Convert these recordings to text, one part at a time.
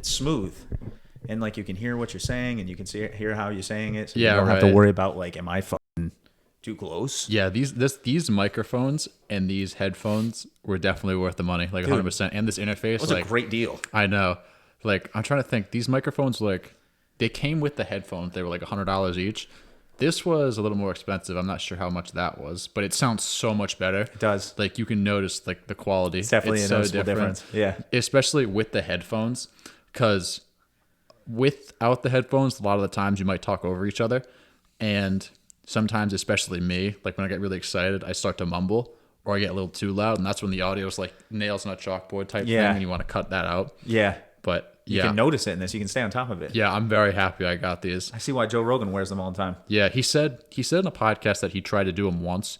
smooth. And like you can hear what you're saying and you can hear how you're saying it. So Yeah, you don't have to right. worry about like, am I fucking too close? Yeah, these microphones and these headphones were definitely worth the money, like 100%. And this interface, It was a great deal. I know. Like, I'm trying to think. These microphones, like, they came with the headphones. They were like $100 each. This was a little more expensive. I'm not sure how much that was, but it sounds so much better. It does. Like, you can notice like the quality. It's definitely a noticeable difference. Yeah. Especially with the headphones, because without the headphones, a lot of the times you might talk over each other, and sometimes, especially me, like when I get really excited, I start to mumble or I get a little too loud, and that's when the audio is like nails on a chalkboard type thing, and you want to cut that out. Yeah. But you can notice it in this. You can stay on top of it. Yeah, I'm very happy I got these. I see why Joe Rogan wears them all the time. Yeah, he said in a podcast that he tried to do them once.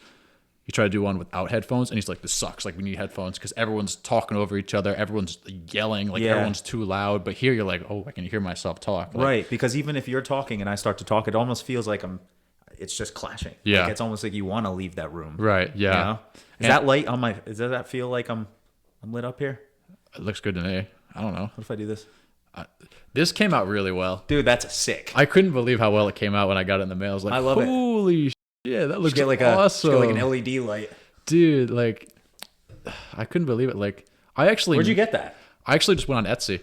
He tried to do one without headphones, and he's like, this sucks. Like, we need headphones because everyone's talking over each other. Everyone's yelling. Like, everyone's too loud. But here you're like, oh, I can hear myself talk. Like, right, because even if you're talking and I start to talk, it almost feels like it's just clashing. Yeah. Like it's almost like you want to leave that room. Right, yeah. You know? Is that light on my... Does that feel like I'm lit up here? It looks good to me. I don't know. What if I do this? This came out really well. Dude, that's sick. I couldn't believe how well it came out when I got it in the mail. I was like, I love it. holy shit, that looks Get like awesome. get like an LED light. Dude, like, I couldn't believe it. Like, Where'd you get that? I actually just went on Etsy,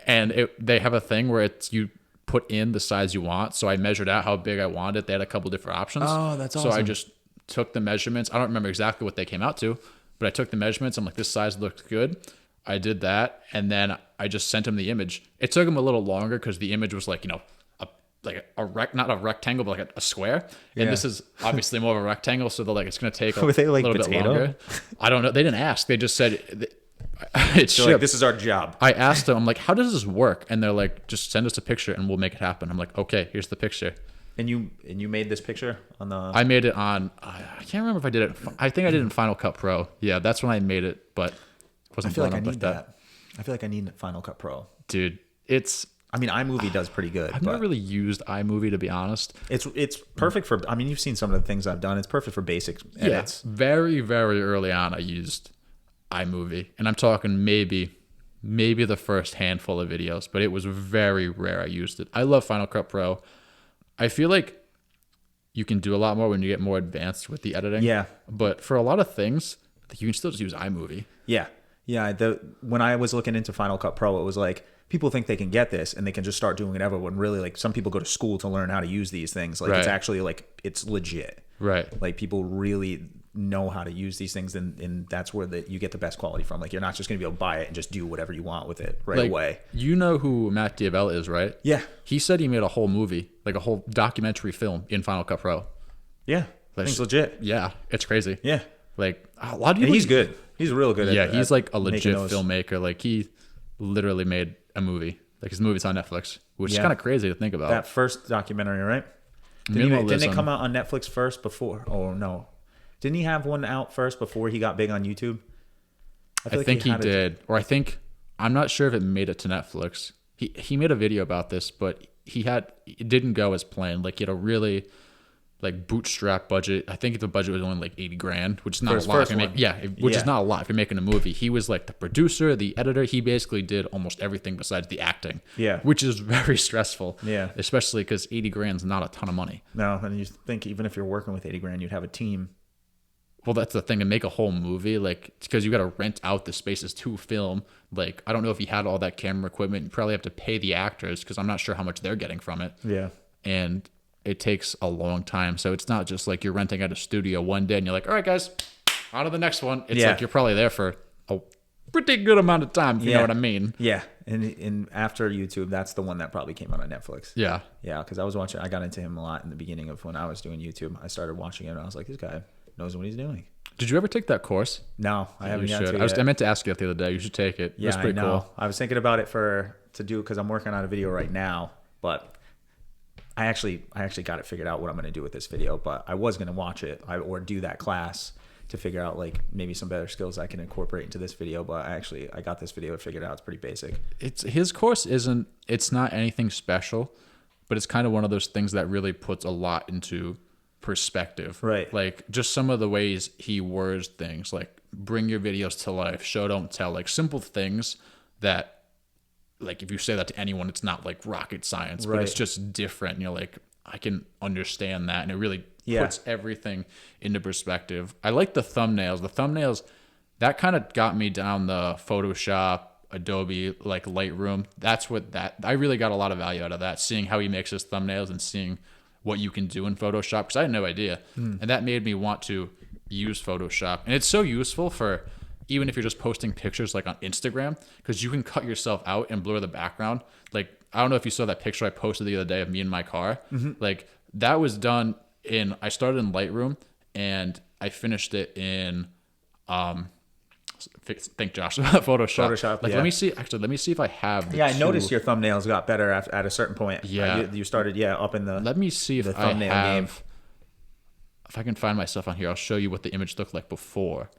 and they have a thing where you put in the size you want. So I measured out how big I wanted. They had a couple different options. Oh, that's awesome. So I just took the measurements. I don't remember exactly what they came out to, but I took the measurements. I'm like, this size looks good. I did that, and then I just sent him the image. It took him a little longer because the image was like, not a rectangle, but like a square. And this is obviously more of a rectangle, so it's going to take a little bit longer. I don't know. They didn't ask. They just said it's shipped. Like, this is our job. I asked them, I'm like, how does this work? And they're like, just send us a picture and we'll make it happen. I'm like, okay, here's the picture. And you made this picture on the... I made it on, I can't remember if I did it. I think I did it in Final Cut Pro. Yeah, that's when I made it, but wasn't I feel like blown I up need like that. I feel like I need Final Cut Pro. Dude, it's... I mean, iMovie does pretty good. I've never really used iMovie, to be honest. It's perfect for... I mean, you've seen some of the things I've done. It's perfect for basic edits. Yeah, very, very early on, I used iMovie. And I'm talking maybe the first handful of videos, but it was very rare I used it. I love Final Cut Pro. I feel like you can do a lot more when you get more advanced with the editing. Yeah. But for a lot of things, you can still just use iMovie. Yeah. Yeah. When I was looking into Final Cut Pro, it was like, people think they can get this and they can just start doing whatever, when really, like, some people go to school to learn how to use these things. Like, It's actually, like, it's legit. Right. Like, people really know how to use these things, and that's where you get the best quality from. Like, you're not just going to be able to buy it and just do whatever you want with it away. You know who Matt Diabella is, right? Yeah. He said he made a whole movie, like a whole documentary film in Final Cut Pro. Yeah. Thing's legit. Yeah. It's crazy. Yeah. Like, a lot of people... And he's good. He's real good at he's like a legit filmmaker. Like, he literally made a movie. Like, his movie's on Netflix, which is kind of crazy to think about. That first documentary, right? Didn't it come out on Netflix first before? Oh, no. Didn't he have one out first before he got big on YouTube? I think he did. Or I'm not sure if it made it to Netflix. He made a video about this, but it didn't go as planned. Like, he had a really bootstrap budget. I think the budget was only like $80,000, which is not a lot. Which is not a lot if you're making a movie. He was like the producer, the editor. He basically did almost everything besides the acting. Yeah. Which is very stressful. Yeah. Especially because $80,000 is not a ton of money. No, and you think even if you're working with $80,000, you'd have a team. Well, that's the thing. To make a whole movie, because you got to rent out the spaces to film. Like, I don't know if he had all that camera equipment. You probably have to pay the actors, because I'm not sure how much they're getting from it. Yeah. And it takes a long time. So it's not just like you're renting out a studio one day and you're like, all right, guys, on to the next one. It's like you're probably there for a pretty good amount of time, if you know what I mean. Yeah. And after YouTube, that's the one that probably came out on Netflix. Yeah. Yeah, because I got into him a lot in the beginning of when I was doing YouTube. I started watching him and I was like, this guy knows what he's doing. Did you ever take that course? No, I haven't yet. I meant to ask you that the other day. You should take it. Yeah, That's pretty cool. I was thinking about it to do, because I'm working on a video right now, but I actually got it figured out what I'm going to do with this video, but I was going to watch it or do that class to figure out like maybe some better skills I can incorporate into this video. But I got this video figured out. It's pretty basic. His course it's not anything special, but it's kind of one of those things that really puts a lot into perspective. Right. Like, just some of the ways he words things, like bring your videos to life, show, don't tell, like simple things that like if you say that to anyone, it's not like rocket science, but it's just different. And you're like, I can understand that. And it really puts everything into perspective. I like the thumbnails. The thumbnails, that kind of got me down the Photoshop, Adobe, like Lightroom. I really got a lot of value out of that, seeing how he makes his thumbnails and seeing what you can do in Photoshop, because I had no idea. And that made me want to use Photoshop. And it's so useful for even if you're just posting pictures like on Instagram, because you can cut yourself out and blur the background. Like, I don't know if you saw that picture I posted the other day of me in my car. Like, that was done I started in Lightroom and I finished it in thank Josh about Photoshop. Like, let me see if I have I noticed your thumbnails got better at a certain point. You started up in the let me see if the thumbnail I have game. If I can find myself on here. I'll show you what the image looked like before.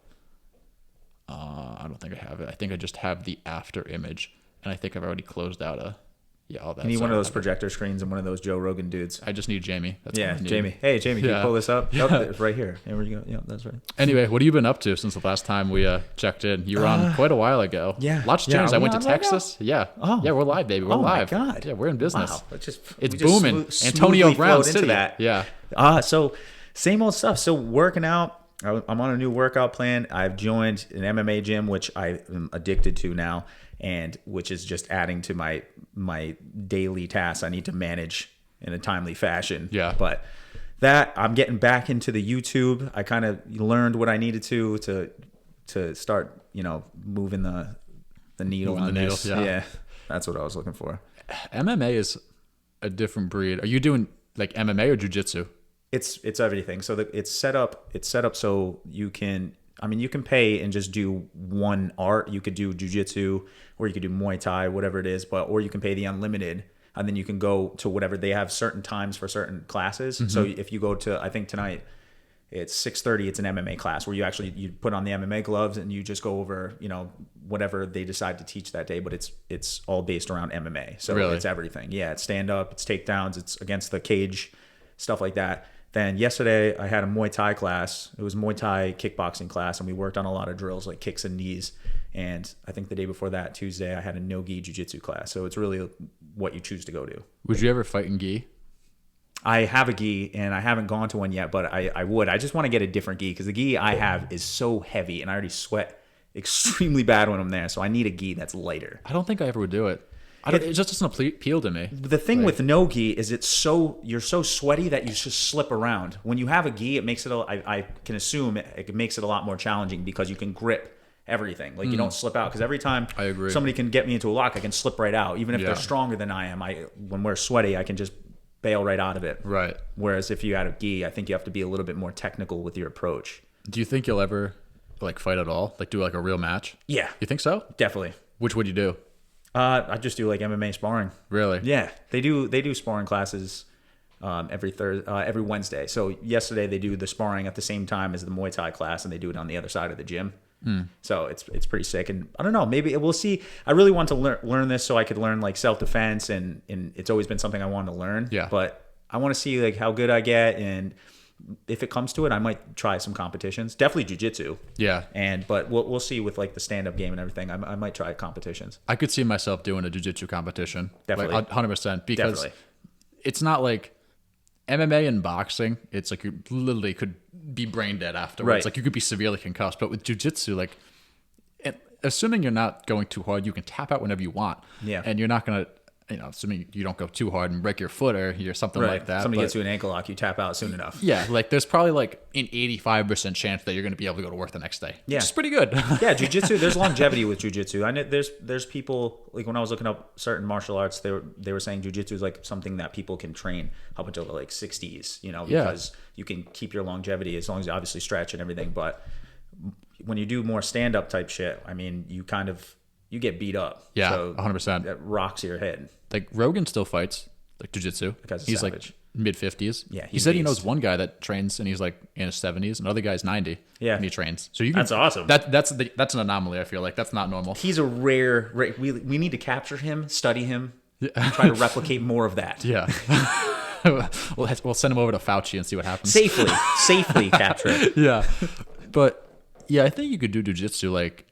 I don't think I have it. I think I just have the after image, and I think I've already closed out all that. You need one of those projector screens and one of those Joe Rogan dudes. I just need Jamie. That's all I need. Jamie. Hey, Jamie, can you pull this up? Yep, it's right here. There you go. Yeah, that's right. Anyway, what have you been up to since the last time we checked in? You were on quite a while ago. Yeah. Lots changed. I went to Texas. Right yeah. Oh. Yeah, we're live, baby. We're live. Oh, my God. Yeah, we're in business. Wow. It's booming. Antonio Brown City. That. Yeah. So same old stuff. So working out. I'm on a new workout plan. I've joined an MMA gym, which I am addicted to now, and which is just adding to my daily tasks I need to manage in a timely fashion. Yeah. But that I'm getting back into the YouTube. I kind of learned what I needed to start, moving the needle on this. Yeah. That's what I was looking for. MMA is a different breed. Are you doing like MMA or jiu-jitsu? It's everything. So it's set up so you can pay and just do one art. You could do jiu-jitsu or you could do Muay Thai, whatever it is, or you can pay the unlimited and then you can go to whatever. They have certain times for certain classes. So if you go to, I think tonight it's 6:30, it's an MMA class where you put on the MMA gloves and you just go over, whatever they decide to teach that day, but it's all based around MMA. So really? It's everything. Yeah. It's stand up, it's takedowns, it's against the cage, stuff like that. Then yesterday I had a Muay Thai class. It was Muay Thai kickboxing class, and we worked on a lot of drills like kicks and knees. And I think the day before that, Tuesday, I had a no-gi jiu-jitsu class. So it's really what you choose to go to. Would you ever fight in gi? I have a gi, and I haven't gone to one yet, but I would. I just want to get a different gi because the gi I have is so heavy, and I already sweat extremely bad when I'm there. So I need a gi that's lighter. I don't think I ever would do it. It just doesn't appeal to me. The thing with no gi is you're so sweaty that you just slip around. When you have a gi, it makes it. I can assume it makes it a lot more challenging because you can grip everything. Like you don't slip out. Because every time I agree. somebody can get me into a lock, I can slip right out. Even if they're stronger than I am, when we're sweaty, I can just bail right out of it. Right. Whereas if you had a gi, I think you have to be a little bit more technical with your approach. Do you think you'll ever like fight at all? Like do like a real match? Yeah. You think so? Definitely. Which would you do? I just do like MMA sparring. Really? Yeah, they do sparring classes every Wednesday. So yesterday they do the sparring at the same time as the Muay Thai class, and they do it on the other side of the gym. So it's pretty sick. And I don't know, maybe we'll see. I really want to learn this so I could learn like self defense, and it's always been something I wanted to learn. Yeah. But I want to see like how good I get, and if it comes to it, I might try some competitions. Definitely jiu-jitsu. Yeah. But we'll see with like the stand-up game and everything. I might try competitions. I could see myself doing a jiu-jitsu competition. Definitely. Like 100%. Because Definitely. It's not like MMA and boxing. It's like you literally could be brain dead afterwards. Right. Like you could be severely concussed. But with jiu-jitsu, like assuming you're not going too hard, you can tap out whenever you want. Yeah. And you're not going to, assuming you don't go too hard and break your foot or something like that. Somebody gets you an ankle lock, you tap out soon enough. Yeah, like there's probably like an 85% chance that you're going to be able to go to work the next day. Yeah. Which is pretty good. Yeah, jiu-jitsu, there's longevity with jiu-jitsu. I know there's people, like when I was looking up certain martial arts, they were saying jiu-jitsu is like something that people can train up until the like 60s, because you can keep your longevity as long as you obviously stretch and everything. But when you do more stand-up type shit, I mean, you get beat up. Yeah, so 100%. That rocks your head. Like Rogan still fights like jiu-jitsu. He's savage. Like mid-50s. Yeah, he said he knows one guy that trains and he's like in his 70s. Another guy's 90. Yeah, and he trains. So that's awesome. That's an anomaly. I feel like that's not normal. He's a rare. We need to capture him, study him, and try to replicate more of that. Yeah. We'll send him over to Fauci and see what happens. Safely capture it. Yeah, but yeah, I think you could do jiu-jitsu like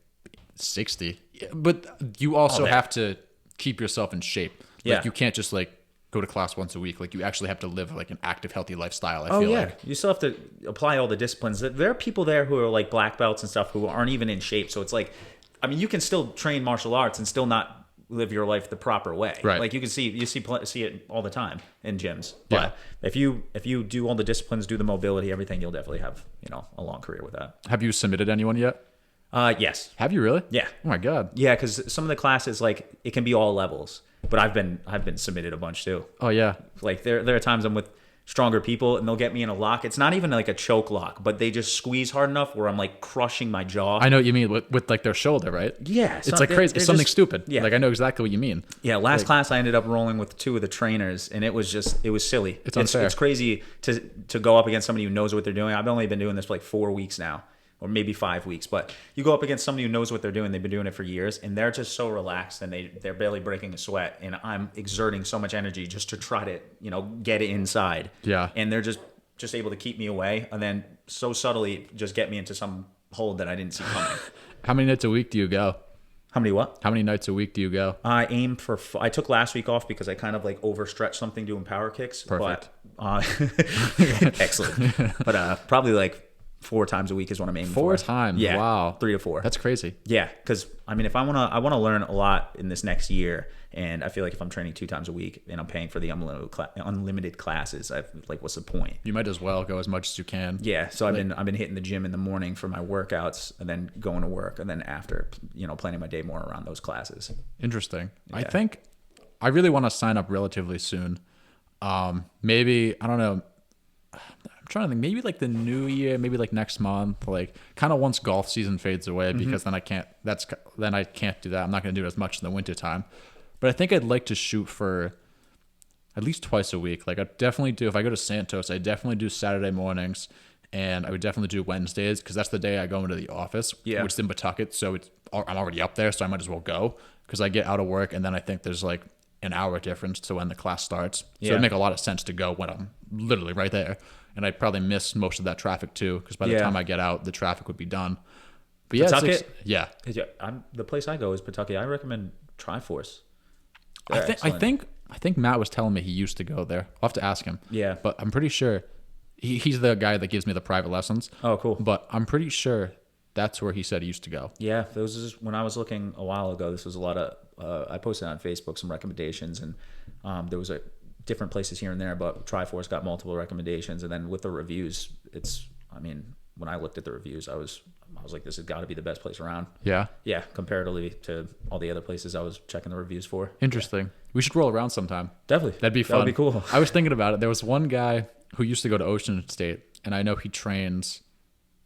60, but you also have to keep yourself in shape. Yeah. Like you can't just like go to class once a week. Like you actually have to live like an active, healthy lifestyle. I Oh feel yeah, like. you still have to apply all the disciplines. There are people there who are like black belts and stuff who aren't even in shape. So it's like, I mean, you can still train martial arts and still not live your life the proper way. Right. Like you can see it all the time in gyms. But if you do all the disciplines, do the mobility, everything, you'll definitely have a long career with that. Have you submitted anyone yet? Yes. Have you really? Yeah. Oh my God. Yeah, because some of the classes, like, it can be all levels. But I've been submitted a bunch too. Oh yeah. Like there are times I'm with stronger people and they'll get me in a lock. It's not even like a choke lock, but they just squeeze hard enough where I'm like crushing my jaw. I know what you mean with like their shoulder, right? Yeah. It's like crazy. It's something stupid. Yeah. Like I know exactly what you mean. Yeah. Last class I ended up rolling with 2 of the trainers and it was silly. It's unfair. It's crazy to go up against somebody who knows what they're doing. I've only been doing this for like 4 weeks now. Or maybe 5 weeks, but you go up against somebody who knows what they're doing. They've been doing it for years, and they're just so relaxed, and they're barely breaking a sweat. And I'm exerting so much energy just to try to get it inside. Yeah. And they're just able to keep me away, and then so subtly just get me into some hole that I didn't see coming. How many nights a week do you go? How many what? How many nights a week do you go? I aim for. I took last week off because I kind of like overstretched something doing power kicks. Perfect. But, excellent. But probably like 4 times a week is what I'm aiming for. 4 times. Yeah. Wow. 3 to 4. That's crazy. Yeah, because I mean, if I wanna learn a lot in this next year, and I feel like if I'm training 2 times a week and I'm paying for the unlimited classes, what's the point? You might as well go as much as you can. Yeah, so I've been hitting the gym in the morning for my workouts, and then going to work, and then after planning my day more around those classes. Interesting. Yeah. I think I really want to sign up relatively soon. Maybe I don't know. I'm trying to think, maybe like the new year, maybe like next month, like kind of once golf season fades away, because then I can't do that. I'm not going to do it as much in the winter time, but I think I'd like to shoot for at least twice a week. Like I definitely do. If I go to Santos, I definitely do Saturday mornings, and I would definitely do Wednesdays, because that's the day I go into the office, which is in Pawtucket. So I'm already up there, so I might as well go, because I get out of work, and then I think there's like an hour difference to when the class starts. So it'd make a lot of sense to go when I'm literally right there. And I'd probably miss most of that traffic too, because by the time I get out, the traffic would be done. But yeah, Pawtucket? Yeah. The place I go is Pawtucket. I recommend Triforce. I think Matt was telling me he used to go there. I'll have to ask him. Yeah. But I'm pretty sure he's the guy that gives me the private lessons. Oh, cool. But I'm pretty sure that's where he said he used to go. Yeah, when I was looking a while ago. This was a lot of. I posted on Facebook some recommendations, and there was different places here and there, but Triforce got multiple recommendations, and then with the reviews, when I looked at the reviews, I was like, this has got to be the best place around. Yeah. Yeah, comparatively to all the other places I was checking the reviews for. Interesting. We should roll around sometime. Definitely. That'd be fun. That would be cool. I was thinking about it. There was one guy who used to go to Ocean State, and I know he trains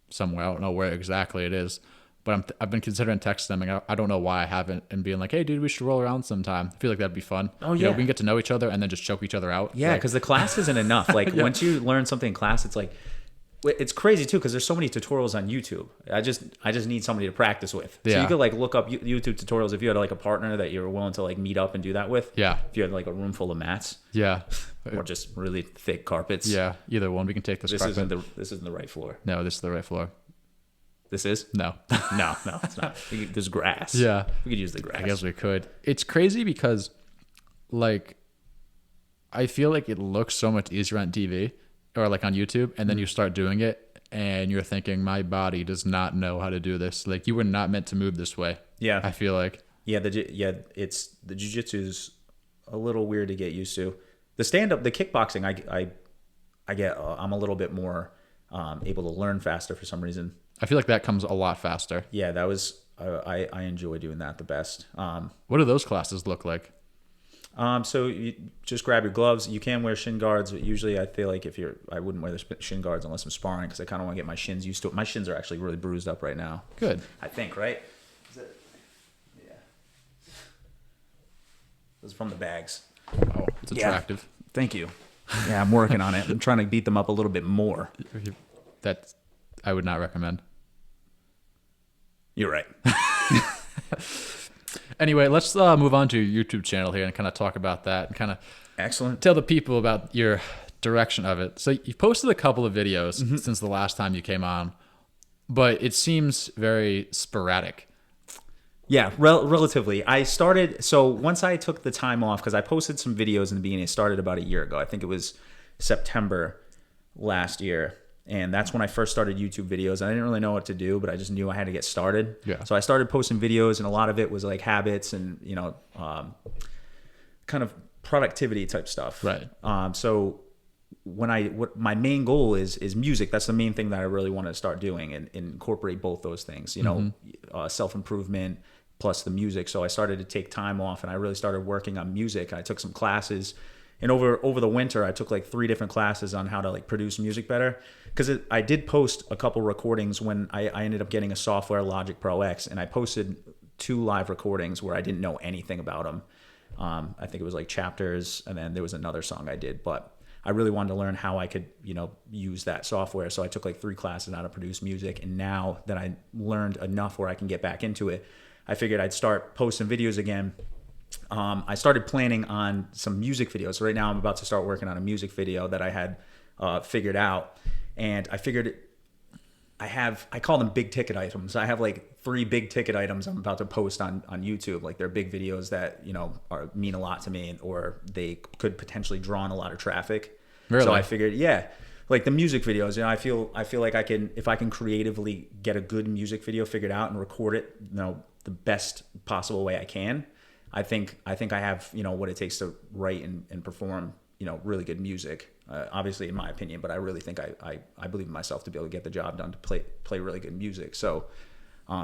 somewhere. I don't know where exactly it is, but I've been considering texting him, and I don't know why I haven't, and being like, hey, dude, we should roll around sometime. I feel like that'd be fun. Oh, yeah. We can get to know each other and then just choke each other out. Yeah, because the class isn't enough. Like, once you learn something in class, it's like, it's crazy too, because there's so many tutorials on YouTube. I just need somebody to practice with. So you could like look up YouTube tutorials if you had like a partner that you were willing to like meet up and do that with. Yeah. If you had like a room full of mats. Yeah. Or just really thick carpets. Yeah. Either one. We can take this carpet. This isn't the right floor. No, this is the right floor. This is? No. No, it's not. There's grass. Yeah. We could use the grass. I guess we could. It's crazy because, like, I feel like it looks so much easier on TV or like on YouTube, and then you start doing it, and you're thinking, my body does not know how to do this. Like, you were not meant to move this way. Yeah. I feel like. Yeah, it's the jiu-jitsu's a little weird to get used to. The stand-up, the kickboxing, I get I'm a little bit more able to learn faster for some reason. I feel like that comes a lot faster. Yeah, that was I enjoy doing that the best. What do those classes look like? So you just grab your gloves. You can wear shin guards, but usually I feel like I wouldn't wear the shin guards unless I'm sparring, because I kind of want to get my shins used to it. My shins are actually really bruised up right now. Good. I think, right? Yeah. This is from the bags. Oh, it's attractive. Yeah. Thank you. Yeah, I'm working on it. I'm trying to beat them up a little bit more. That I would not recommend. You're right. Anyway, let's move on to your YouTube channel here and kind of talk about that and kind of excellent. Tell the people about your direction of it. So you've posted a couple of videos since the last time you came on, but it seems very sporadic. Yeah, relatively. I started, so once I took the time off, because I posted some videos in the beginning, it started about a year ago. I think it was September last year. And that's when I first started YouTube videos. I didn't really know what to do, but I just knew I had to get started. Yeah. So I started posting videos, and a lot of it was like habits and, kind of productivity type stuff. Right. So what my main goal is music. That's the main thing that I really want to start doing, and incorporate both those things, self-improvement plus the music. So I started to take time off, and I really started working on music. I took some classes, and over the winter I took like 3 different classes on how to like produce music better, because I did post a couple recordings when I ended up getting a software, Logic Pro X, and I posted 2 live recordings where I didn't know anything about them. I think it was like Chapters, and then there was another song I did, but I really wanted to learn how I could, use that software. So I took like 3 classes on how to produce music. And now that I learned enough where I can get back into it, I figured I'd start posting videos again. I started planning on some music videos. So right now I'm about to start working on a music video that I had figured out. And I figured I call them big ticket items. I have like 3 big ticket items I'm about to post on YouTube. Like they're big videos that, mean a lot to me, or they could potentially draw in a lot of traffic. Really? So I figured, yeah, like the music videos, I feel like if I can creatively get a good music video figured out and record it, the best possible way I can, I think I have, what it takes to write and perform, really good music. Obviously, in my opinion, but I really think I believe in myself to be able to get the job done, to play really good music. So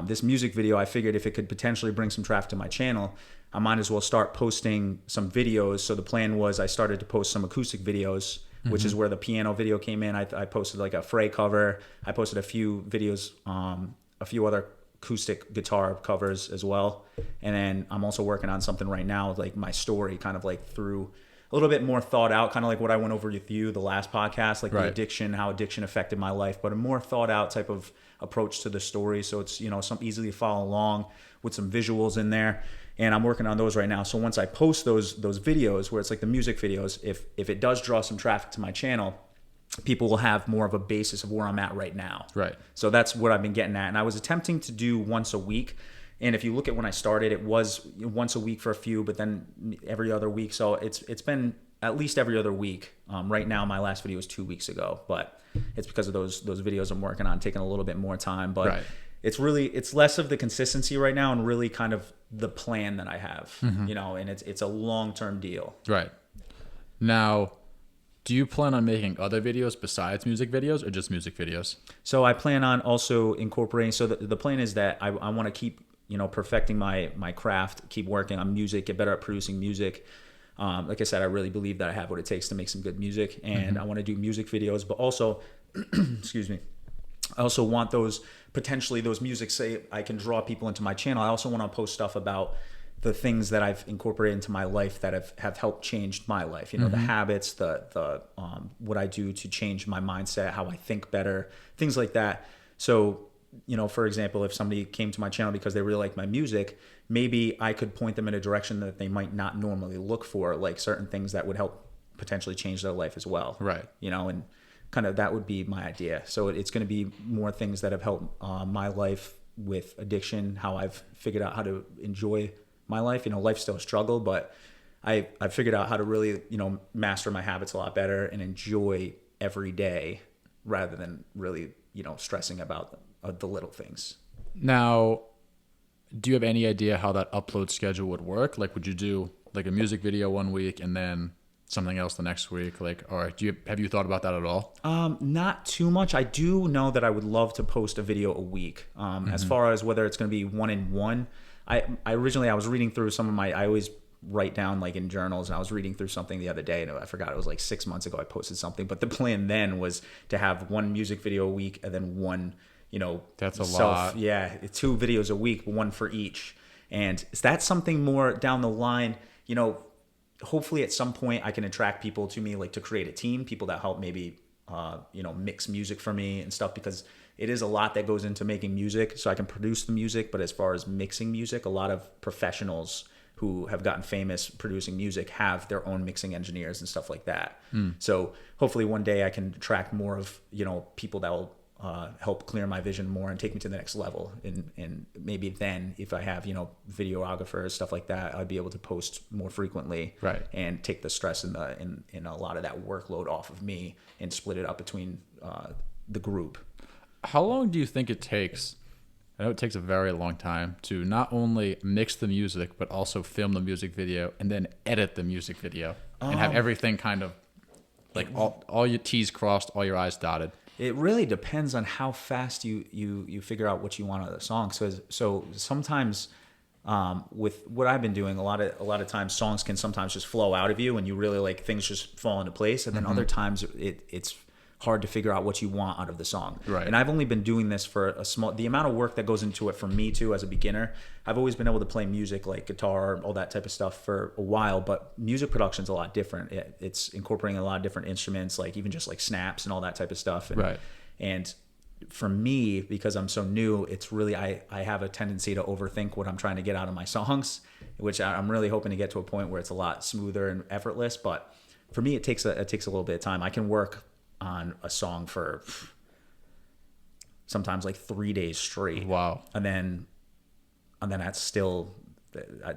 this music video, I figured if it could potentially bring some traffic to my channel, I might as well start posting some videos. So the plan was I started to post some acoustic videos, which is where the piano video came in. I posted like a Frey cover. I posted a few videos, a few other acoustic guitar covers as well. And then I'm also working on something right now, like my story, kind of like through a little bit more thought out, kind of like what I went over with you the last podcast, like the addiction, how addiction affected my life, but a more thought out type of approach to the story. So it's, some easily to follow along with some visuals in there. And I'm working on those right now. So once I post those videos where it's like the music videos, if it does draw some traffic to my channel, people will have more of a basis of where I'm at right now. Right. So that's what I've been getting at. And I was attempting to do once a week. And if you look at when I started, it was once a week for a few, but then every other week. So it's been at least every other week. Right now, my last video was 2 weeks ago, but it's because of those videos I'm working on, taking a little bit more time. But it's less of the consistency right now, and really kind of the plan that I have, and it's a long-term deal. Right. Now, do you plan on making other videos besides music videos, or just music videos? So I plan on also incorporating. So the plan is that I want to keep perfecting my craft, keep working on music, get better at producing music. Like I said, I really believe that I have what it takes to make some good music, and I want to do music videos, but also, excuse me, I also want those music, say I can draw people into my channel. I also want to post stuff about the things that I've incorporated into my life that have helped change my life. The habits, the what I do to change my mindset, how I think better, things like that. So, for example, if somebody came to my channel because they really like my music, maybe I could point them in a direction that they might not normally look for, like certain things that would help potentially change their life as well. Right. And kind of that would be my idea. So it's going to be more things that have helped my life with addiction, how I've figured out how to enjoy my life. Life's still a struggle, but I figured out how to really, master my habits a lot better and enjoy every day rather than really, stressing about the little things. Now, do you have any idea how that upload schedule would work? Like, would you do like a music video one week and then something else the next week? Like, or have you thought about that at all? Not too much. I do know that I would love to post a video a week. As far as whether it's going to be 1-in-1, I originally was reading through I always write down like in journals, and I was reading through something the other day, and I forgot, it was like 6 months ago I posted something, but the plan then was to have 1 music video a week and then 1, that's a lot. Yeah, 2 videos a week, 1 for each. And that's something more down the line, hopefully at some point I can attract people to me, like to create a team, people that help maybe, mix music for me and stuff, because it is a lot that goes into making music. So I can produce the music, but as far as mixing music, a lot of professionals who have gotten famous producing music have their own mixing engineers and stuff like that. So hopefully one day I can attract more of, people that will help clear my vision more and take me to the next level. And maybe then if I have, videographers, stuff like that, I'd be able to post more frequently, Right. and take the stress and a lot of that workload off of me and split it up between the group. How long do you think it takes? I know it takes a very long time to not only mix the music, but also film the music video and then edit the music video and have everything kind of like all your T's crossed, all your I's dotted. It really depends on how fast you figure out what you want out of the song. So sometimes with what I've been doing, a lot of times songs can sometimes just flow out of you, and you really like things just fall into place. And then other times it's hard to figure out what you want out of the song. Right. And I've only been doing this for the amount of work that goes into it for me too as a beginner. I've always been able to play music like guitar, all that type of stuff for a while, but music production's a lot different. It's incorporating a lot of different instruments, like even just like snaps and all that type of stuff. And, Right. And for me, because I'm so new, it's really, I have a tendency to overthink what I'm trying to get out of my songs, which I'm really hoping to get to a point where it's a lot smoother and effortless. But for me, it takes a little bit of time. I can work on a song for sometimes like 3 days straight. Wow. And then that's still,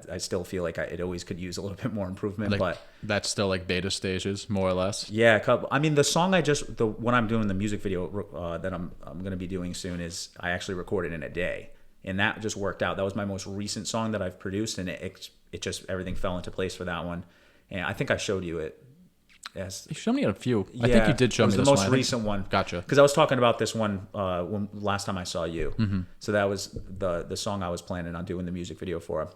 I still feel like it always could use a little bit more improvement. Like, but that's still like beta stages, more or less. yeah, I mean, the song what I'm doing, the music video that I'm going to be doing soon, is I actually recorded in a day, and that just worked out. That was my most recent song that I've produced, and it just, everything fell into place for that one. And I think I showed you it. Yes. You showed me a few. Yeah, I think you did show me the this most one. recent one. Gotcha. Because I was talking about this one when last time I saw you. Mm-hmm. So that was the song I was planning on doing the music video for.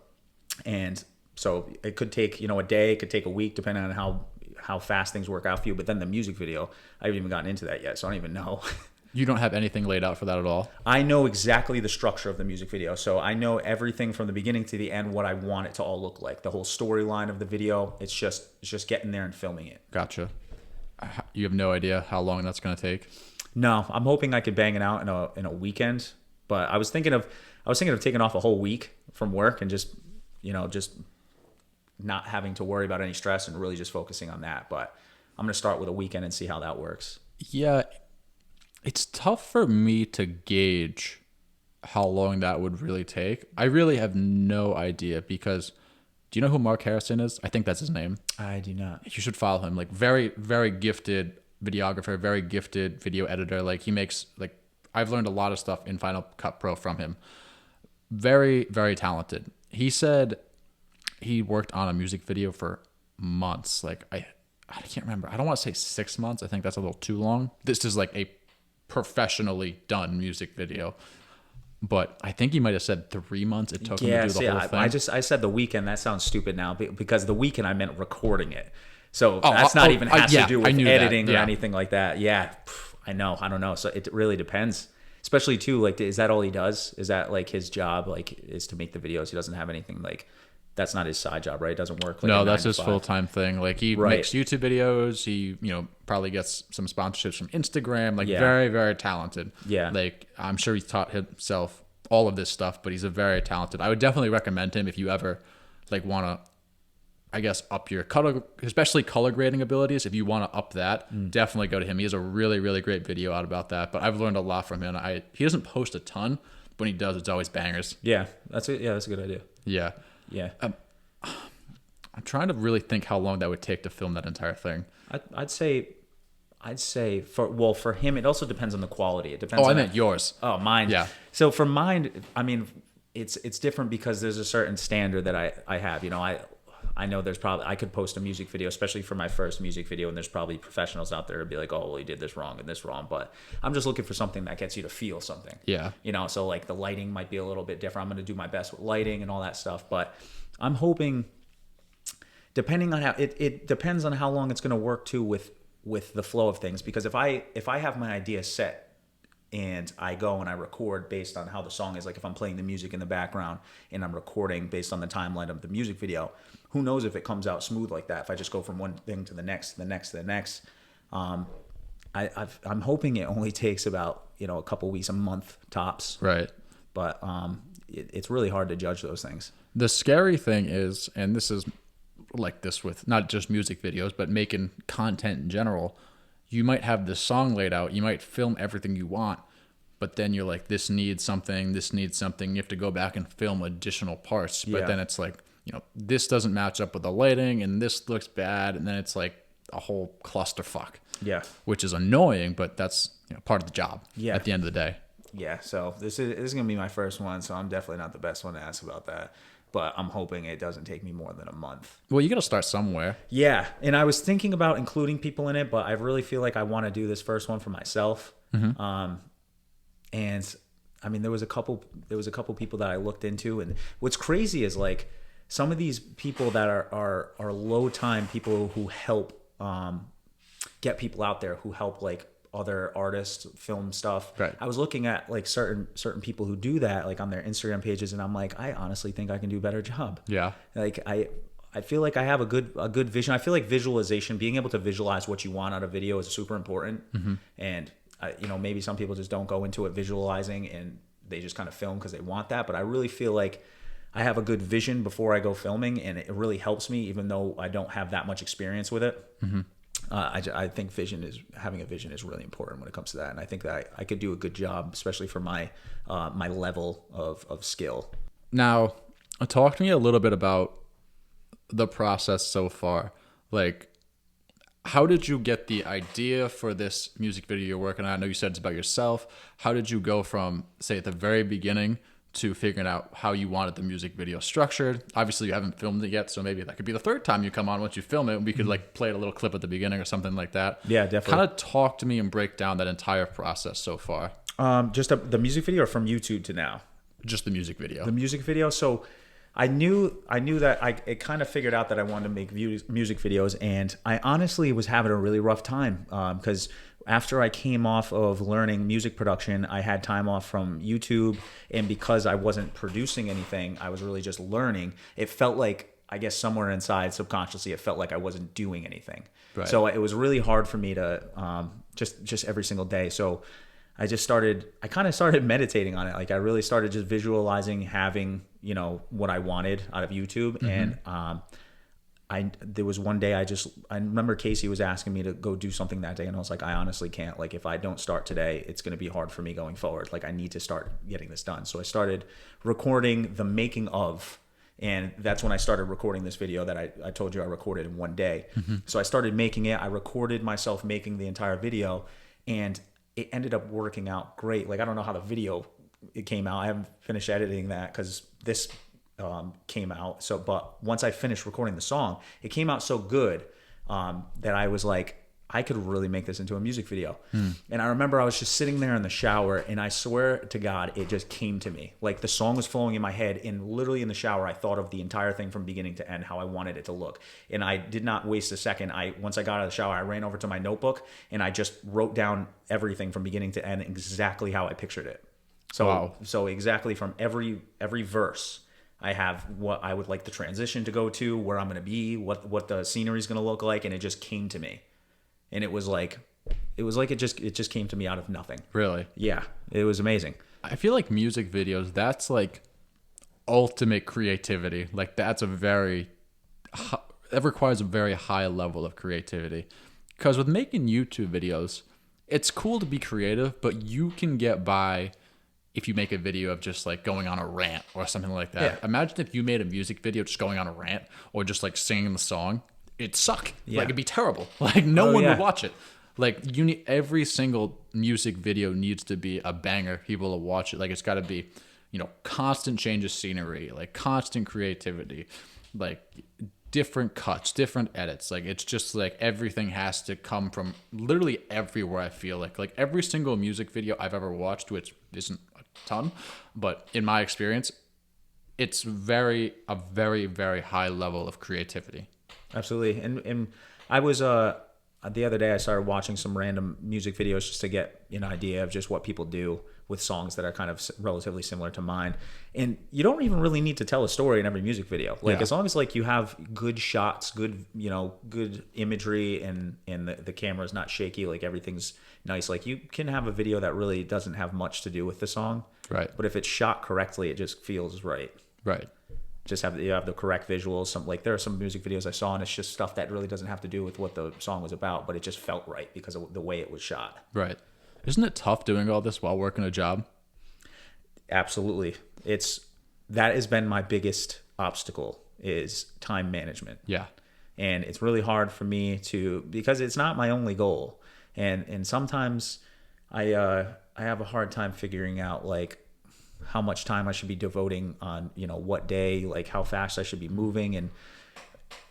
And so it could take, a day, it could take a week, depending on how fast things work out for you. But then the music video, I haven't even gotten into that yet, so I don't even know. You don't have anything laid out for that at all? I know exactly the structure of the music video. So I know everything from the beginning to the end, what I want it to all look like. The whole storyline of the video, it's just getting there and filming it. Gotcha. You have no idea how long that's going to take? No, I'm hoping I could bang it out in a weekend. But I was thinking of taking off a whole week from work and just not having to worry about any stress and really just focusing on that. But I'm going to start with a weekend and see how that works. Yeah, it's tough for me to gauge how long that would really take. I really have no idea because do you know who Mark Harrison is? I think that's his name. I do not. You should follow him. Like very, very gifted videographer, very gifted video editor. Like he makes I've learned a lot of stuff in Final Cut Pro from him. Very, very talented. He said he worked on a music video for months. Like I can't remember. I don't want to say 6 months. I think that's a little too long. This is like a professionally done music video. But I think he might have said 3 months it took him to do the whole thing. I said the weekend. That sounds stupid now because the weekend I meant recording it. So that's not even has to do with editing or anything like that. Yeah, I know. I don't know. So it really depends. Especially too, like, is that all he does? Is that like his job? Like, is to make the videos? He doesn't have anything like. That's not his side job, right? It doesn't work. Like no, that's his full-time thing. Like he Right. makes YouTube videos. He, probably gets some sponsorships from Instagram. Like Yeah. very, very talented. Yeah. Like I'm sure he's taught himself all of this stuff, but he's a very talented. I would definitely recommend him if you ever want to, I guess, up your color, especially color grading abilities. If you want to up that, definitely go to him. He has a really, really great video out about that. But I've learned a lot from him. He doesn't post a ton, but when he does, it's always bangers. Yeah, that's it. Yeah, that's a good idea. Yeah. Yeah. I'm trying to really think how long that would take to film that entire thing. I'd say for him, it also depends on the quality. It depends. Oh, I meant yours. Oh, mine. Yeah. So for mine, I mean, it's different because there's a certain standard that I have. I know there's probably, I could post a music video, especially for my first music video, and there's probably professionals out there who'd be like, oh, well, you did this wrong and this wrong. But I'm just looking for something that gets you to feel something. Yeah. So like the lighting might be a little bit different. I'm going to do my best with lighting and all that stuff. But I'm hoping, depending on how, it depends on how long it's going to work too with the flow of things. Because if I have my idea set, and I go and I record based on how the song is, like if I'm playing the music in the background and I'm recording based on the timeline of the music video, who knows if it comes out smooth like that, if I just go from one thing to the next, to the next, to the next. I'm hoping it only takes about, a couple weeks, a month tops. Right. But it's really hard to judge those things. The scary thing is, and this is like this with not just music videos, but making content in general, you might have this song laid out, you might film everything you want, but then you're like, this needs something, this needs something. You have to go back and film additional parts. But then it's like, this doesn't match up with the lighting and this looks bad. And then it's like a whole clusterfuck. Yeah. Which is annoying, but that's part of the job at the end of the day. Yeah. So this is going to be my first one. So I'm definitely not the best one to ask about that. But I'm hoping it doesn't take me more than a month. Well, you got to start somewhere. Yeah. And I was thinking about including people in it, but I really feel like I want to do this first one for myself. And I mean, there was a couple people that I looked into, and what's crazy is like some of these people that are low time people who help get people out there, who help like other artists film stuff. Right. I was looking at like certain people who do that like on their Instagram pages, and I'm like, I honestly think I can do a better job. Yeah. Like I feel like I have a good vision. I feel like visualization, being able to visualize what you want out of video is super important. And maybe some people just don't go into it visualizing and they just kind of film because they want that. But I really feel like I have a good vision before I go filming, and it really helps me, even though I don't have that much experience with it. I think having a vision is really important when it comes to that. And I think that I could do a good job, especially for my my level of skill. Now, talk to me a little bit about the process so far. Like, how did you get the idea for this music video you're working on? I know you said it's about yourself. How did you go from, say, at the very beginning to figuring out how you wanted the music video structured? Obviously, you haven't filmed it yet, so maybe that could be the third time you come on once you film it. We could like play a little clip at the beginning or something like that. Yeah, definitely. Kind of talk to me and break down that entire process so far. Just the music video, or from YouTube to now? Just the music video. The music video. So I knew that it kind of figured out that I wanted to make music videos, and I honestly was having a really rough time because after I came off of learning music production, I had time off from YouTube, and because I wasn't producing anything, I was really just learning. It felt like, I guess somewhere inside subconsciously, it felt like I wasn't doing anything. Right. So it was really hard for me to just every single day. So I kind of started meditating on it. Like I really started just visualizing having, what I wanted out of YouTube. And there was one day I remember Casey was asking me to go do something that day, and I was like, I honestly can't. Like if I don't start today, it's going to be hard for me going forward. Like I need to start getting this done. So I started recording the making of, and that's when I started recording this video that I told you I recorded in one day. So I started making it. I recorded myself making the entire video, and it ended up working out great. Like I don't know how the video it came out. I haven't finished editing that because this came out. So, but once I finished recording the song, it came out so good that I was like, I could really make this into a music video. And I remember I was just sitting there in the shower, and I swear to God, it just came to me. Like the song was flowing in my head, and literally in the shower, I thought of the entire thing from beginning to end, how I wanted it to look. And I did not waste a second. Once I got out of the shower, I ran over to my notebook, and I just wrote down everything from beginning to end, exactly how I pictured it. So, Wow. So exactly from every verse, I have what I would like the transition to go to, where I'm going to be, what the scenery is going to look like, and it just came to me. And it was like it just came to me out of nothing. Really? Yeah, it was amazing. I feel like music videos, that's like ultimate creativity. Like that requires a very high level of creativity. Because with making YouTube videos, it's cool to be creative, but you can get by if you make a video of just like going on a rant or something like that. Yeah. Imagine if you made a music video just going on a rant or just like singing the song. It'd suck. Yeah. Like it'd be terrible. Like no one yeah. would watch it. Like every single music video needs to be a banger. People will watch it. Like it's got to be, constant change of scenery, like constant creativity, like different cuts, different edits. Like it's just like everything has to come from literally everywhere. I feel like every single music video I've ever watched, which isn't a ton, but in my experience, it's a very, very high level of creativity. Absolutely. And I was the other day I started watching some random music videos just to get an idea of just what people do with songs that are kind of relatively similar to mine. And you don't even really need to tell a story in every music video. Like as long as like you have good shots, good imagery, and the camera is not shaky, like everything's nice. Like you can have a video that really doesn't have much to do with the song. Right. But if it's shot correctly, it just feels right. Right. You have the correct visuals. There are some music videos I saw, and it's just stuff that really doesn't have to do with what the song was about, but it just felt right because of the way it was shot. Right. Isn't it tough doing all this while working a job? Absolutely. That has been my biggest obstacle is time management. Yeah. And it's really hard for me because it's not my only goal. And sometimes I have a hard time figuring out like how much time I should be devoting on, what day, like how fast I should be moving.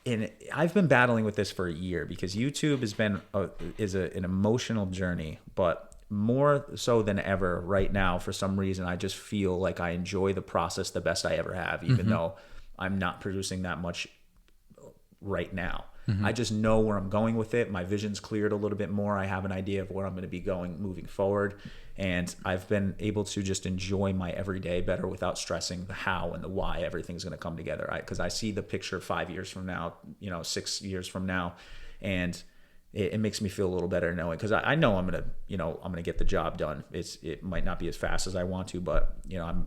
And I've been battling with this for a year because YouTube has been an emotional journey, but more so than ever right now, for some reason, I just feel like I enjoy the process the best I ever have, even though I'm not producing that much right now. I just know where I'm going with it. My vision's cleared a little bit more. I have an idea of where I'm going to be going moving forward. And I've been able to just enjoy my everyday better without stressing the how and the why everything's going to come together. Because I see the picture 5 years from now, 6 years from now, and it makes me feel a little better knowing, because I know I'm gonna get the job done. It might not be as fast as I want to, but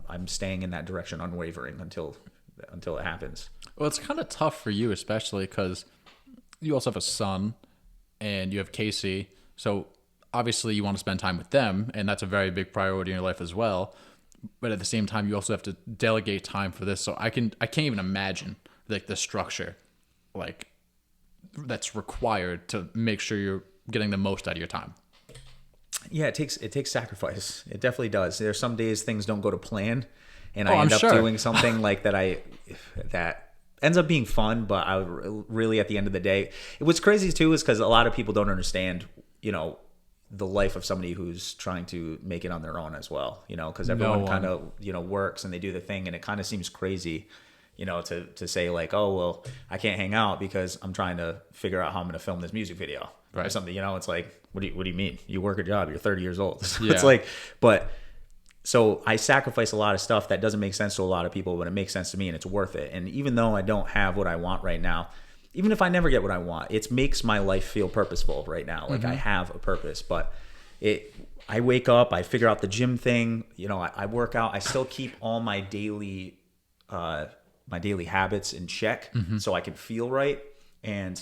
I'm staying in that direction, unwavering until it happens. Well, it's kind of tough for you, especially because you also have a son and you have Casey. So obviously you want to spend time with them, and that's a very big priority in your life as well. But at the same time, you also have to delegate time for this. So I can't even imagine like the structure, like that's required to make sure you're getting the most out of your time. Yeah, it takes sacrifice. It definitely does. There's some days things don't go to plan, and I I'm end up sure. doing something like that that ends up being fun, but I really, at the end of the day, what's crazy too is because a lot of people don't understand, the life of somebody who's trying to make it on their own as well, because everyone kind of, works and they do the thing, and it kind of seems crazy, to say like, oh, well, I can't hang out because I'm trying to figure out how I'm going to film this music video or something, it's like, what do you mean? You work a job, you're 30 years old. So Yeah. It's like, but so I sacrifice a lot of stuff that doesn't make sense to a lot of people, but it makes sense to me and it's worth it. And even though I don't have what I want right now, even if I never get what I want, it makes my life feel purposeful right now. Like I have a purpose, but I wake up, I figure out the gym thing, I work out, I still keep all my daily habits in check so I can feel right. And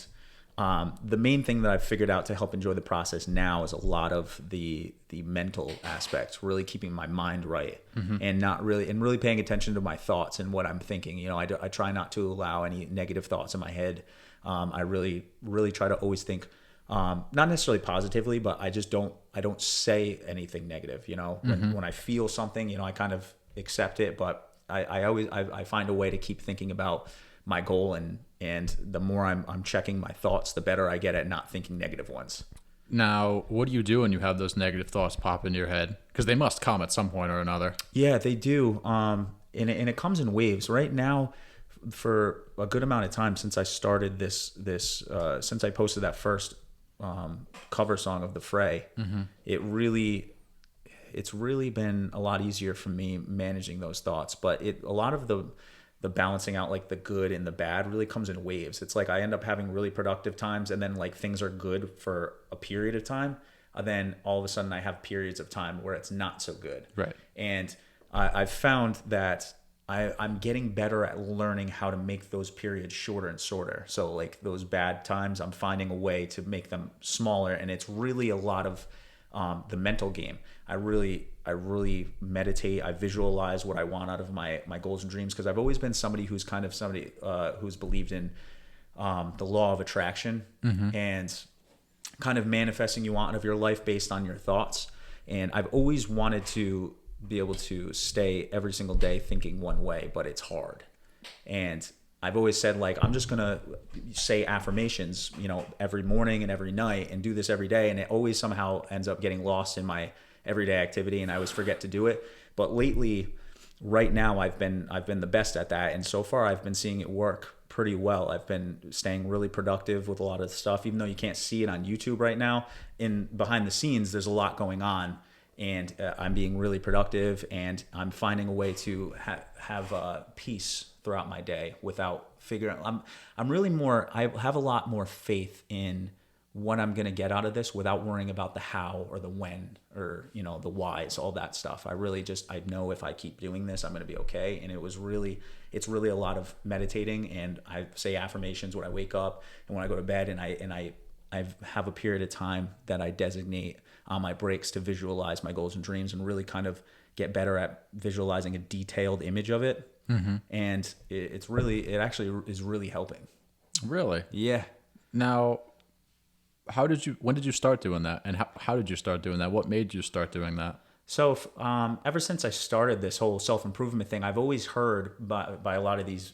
the main thing that I've figured out to help enjoy the process now is a lot of the mental aspects, really keeping my mind right and really paying attention to my thoughts and what I'm thinking. I try not to allow any negative thoughts in my head. I really, really try to always think, not necessarily positively, but I don't say anything negative. When I feel something, I kind of accept it, but I find a way to keep thinking about my goal, and the more I'm checking my thoughts, the better I get at not thinking negative ones. Now, what do you do when you have those negative thoughts pop into your head? Because they must come at some point or another. Yeah, they do. And it comes in waves. Right now, for a good amount of time since I started this since I posted that first cover song of The Fray, it's really been a lot easier for me managing those thoughts. But a lot of the balancing out, like the good and the bad, really comes in waves. It's like I end up having really productive times, and then like things are good for a period of time, and then all of a sudden I have periods of time where it's not so good. Right. And I've found that I'm getting better at learning how to make those periods shorter and shorter. So like those bad times, I'm finding a way to make them smaller, and it's really a lot of the mental game. I really meditate. I visualize what I want out of my goals and dreams, because I've always been somebody who's who's believed in the law of attraction and kind of manifesting you want out of your life based on your thoughts. And I've always wanted to be able to stay every single day thinking one way, but it's hard. And I've always said, like, I'm just going to say affirmations, every morning and every night, and do this every day. And it always somehow ends up getting lost in my everyday activity, and I always forget to do it. But lately, right now, I've been the best at that. And so far, I've been seeing it work pretty well. I've been staying really productive with a lot of stuff, even though you can't see it on YouTube right now. Behind the scenes, there's a lot going on. And I'm being really productive, and I'm finding a way to have peace throughout my day without figuring. I'm really more. I have a lot more faith in what I'm gonna get out of this without worrying about the how or the when or the whys, all that stuff. I know if I keep doing this, I'm gonna be okay. And it's really a lot of meditating, and I say affirmations when I wake up and when I go to bed, and I I have a period of time that I designate on my breaks to visualize my goals and dreams and really kind of get better at visualizing a detailed image of it. And it actually is really helping. Really? Yeah. Now, when did you start doing that? And how did you start doing that? What made you start doing that? So ever since I started this whole self-improvement thing, I've always heard by a lot of these,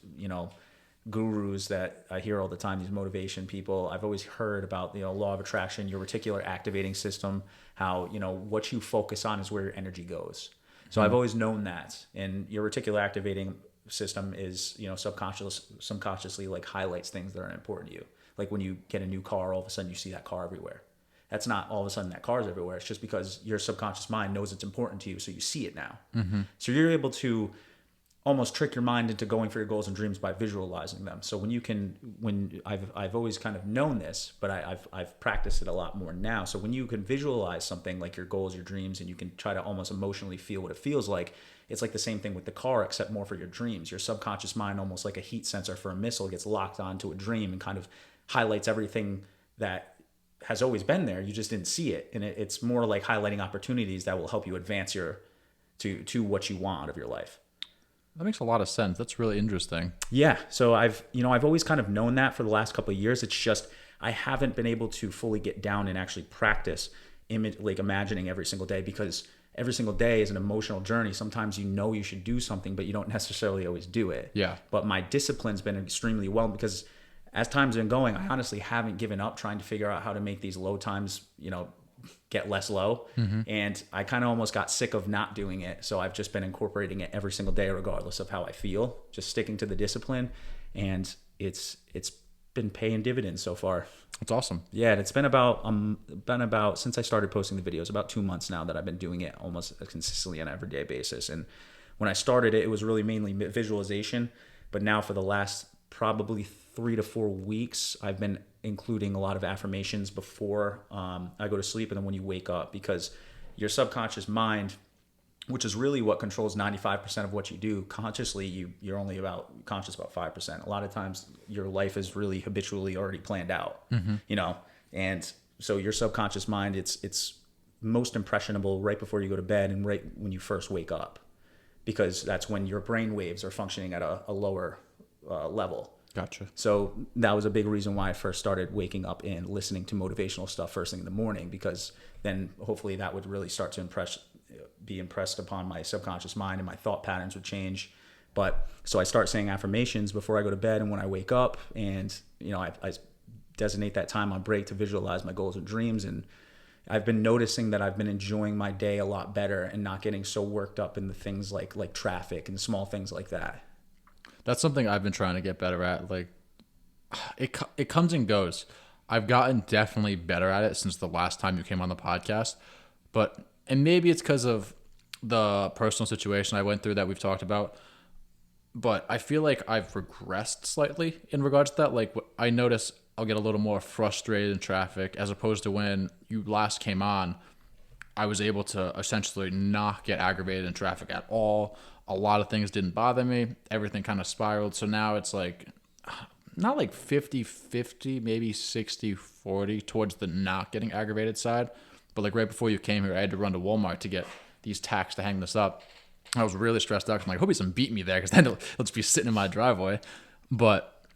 gurus that I hear all the time, these motivation people. I've always heard about, law of attraction, your reticular activating system, how, what you focus on is where your energy goes. So I've always known that. And your reticular activating system is, subconsciously like highlights things that are important to you. Like when you get a new car, all of a sudden you see that car everywhere. That's not all of a sudden that car's everywhere. It's just because your subconscious mind knows it's important to you, so you see it now. So you're able to almost trick your mind into going for your goals and dreams by visualizing them. So I've always kind of known this, but I've practiced it a lot more now. So when you can visualize something like your goals, your dreams, and you can try to almost emotionally feel what it feels like, it's like the same thing with the car, except more for your dreams. Your subconscious mind, almost like a heat sensor for a missile, gets locked onto a dream and kind of highlights everything that has always been there. You just didn't see it. And it's more like highlighting opportunities that will help you advance to what you want out of your life. That makes a lot of sense. That's really interesting. Yeah. So I've always kind of known that for the last couple of years. It's just, I haven't been able to fully get down and actually practice imagining every single day, because every single day is an emotional journey. Sometimes you should do something, but you don't necessarily always do it. Yeah. But my discipline's been extremely well, because as time's been going, I honestly haven't given up trying to figure out how to make these low times, get less low. And I kind of almost got sick of not doing it. So I've just been incorporating it every single day, regardless of how I feel, just sticking to the discipline. And it's been paying dividends so far. That's awesome. Yeah. And it's been about since I started posting the videos, about 2 months now that I've been doing it almost consistently on an everyday basis. And when I started it was really mainly visualization, but now for the last probably 3 to 4 weeks, I've been including a lot of affirmations before I go to sleep and then when you wake up, because your subconscious mind, which is really what controls 95% of what you do, consciously you're only conscious about 5%. A lot of times your life is really habitually already planned out, and so your subconscious mind, it's most impressionable right before you go to bed and right when you first wake up, because that's when your brain waves are functioning at a lower level. Gotcha. So that was a big reason why I first started waking up and listening to motivational stuff first thing in the morning, because then hopefully that would really start to be impressed upon my subconscious mind, and my thought patterns would change. But so I start saying affirmations before I go to bed and when I wake up, and I designate that time on break to visualize my goals and dreams. And I've been noticing that I've been enjoying my day a lot better and not getting so worked up in the things like traffic and small things like that. That's something I've been trying to get better at. Like, it comes and goes. I've gotten definitely better at it since the last time you came on the podcast. And maybe it's because of the personal situation I went through that we've talked about. But I feel like I've regressed slightly in regards to that. Like, I notice I'll get a little more frustrated in traffic, as opposed to when you last came on, I was able to essentially not get aggravated in traffic at all. A lot of things didn't bother me. Everything kind of spiraled. So now it's like, not like 50-50, maybe 60-40 towards the not getting aggravated side. But like right before you came here, I had to run to Walmart to get these tacks to hang this up. I was really stressed out. I'm like, I hope he doesn't beat me there, because then he'll just be sitting in my driveway. But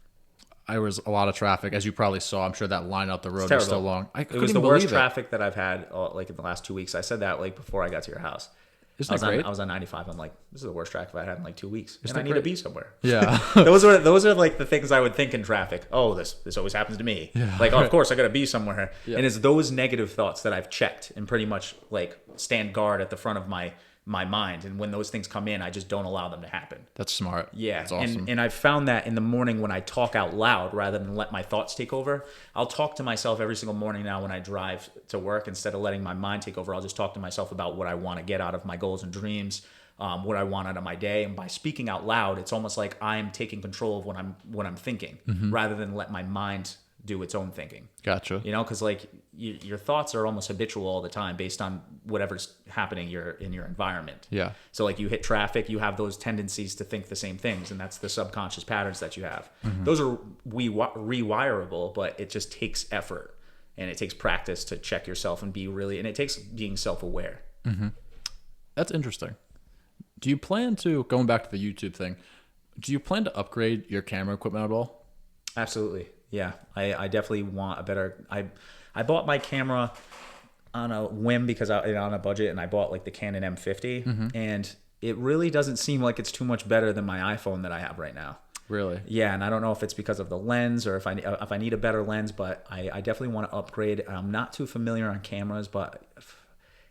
there was a lot of traffic, as you probably saw. I'm sure that line out the road was still long. It was the worst traffic that I've had like in the last 2 weeks. I said that like before I got to your house. Isn't that great? I was on 95. I'm like, this is the worst traffic I've had in like 2 weeks. And I need to be somewhere. Yeah. Those are like the things I would think in traffic. Oh, this always happens to me. Yeah. Like, oh, of course I got to be somewhere. Yeah. And it's those negative thoughts that I've checked and pretty much like stand guard at the front of my mind. And when those things come in, I just don't allow them to happen. That's smart. Yeah. That's awesome. And I've found that in the morning when I talk out loud rather than let my thoughts take over, I'll talk to myself every single morning now when I drive to work. Instead of letting my mind take over, I'll just talk to myself about what I want to get out of my goals and dreams, what I want out of my day. And by speaking out loud, it's almost like I'm taking control of what I'm thinking, rather than let my mind do its own thinking. Gotcha. Because like your thoughts are almost habitual all the time based on whatever's happening in your environment. Yeah. So like you hit traffic, you have those tendencies to think the same things, and that's the subconscious patterns that you have. Those are rewirable, but it just takes effort. and it takes practice to check yourself and and it takes being self-aware. That's interesting. Do you plan to, going back to the YouTube thing, do you plan to upgrade your camera equipment at all? Absolutely. Yeah. I definitely want a better, I bought my camera on a whim because on a budget, and I bought like the Canon M50, and it really doesn't seem like it's too much better than my iPhone that I have right now. Really? Yeah, and I don't know if it's because of the lens or if I need a better lens, but I definitely want to upgrade. I'm not too familiar on cameras, but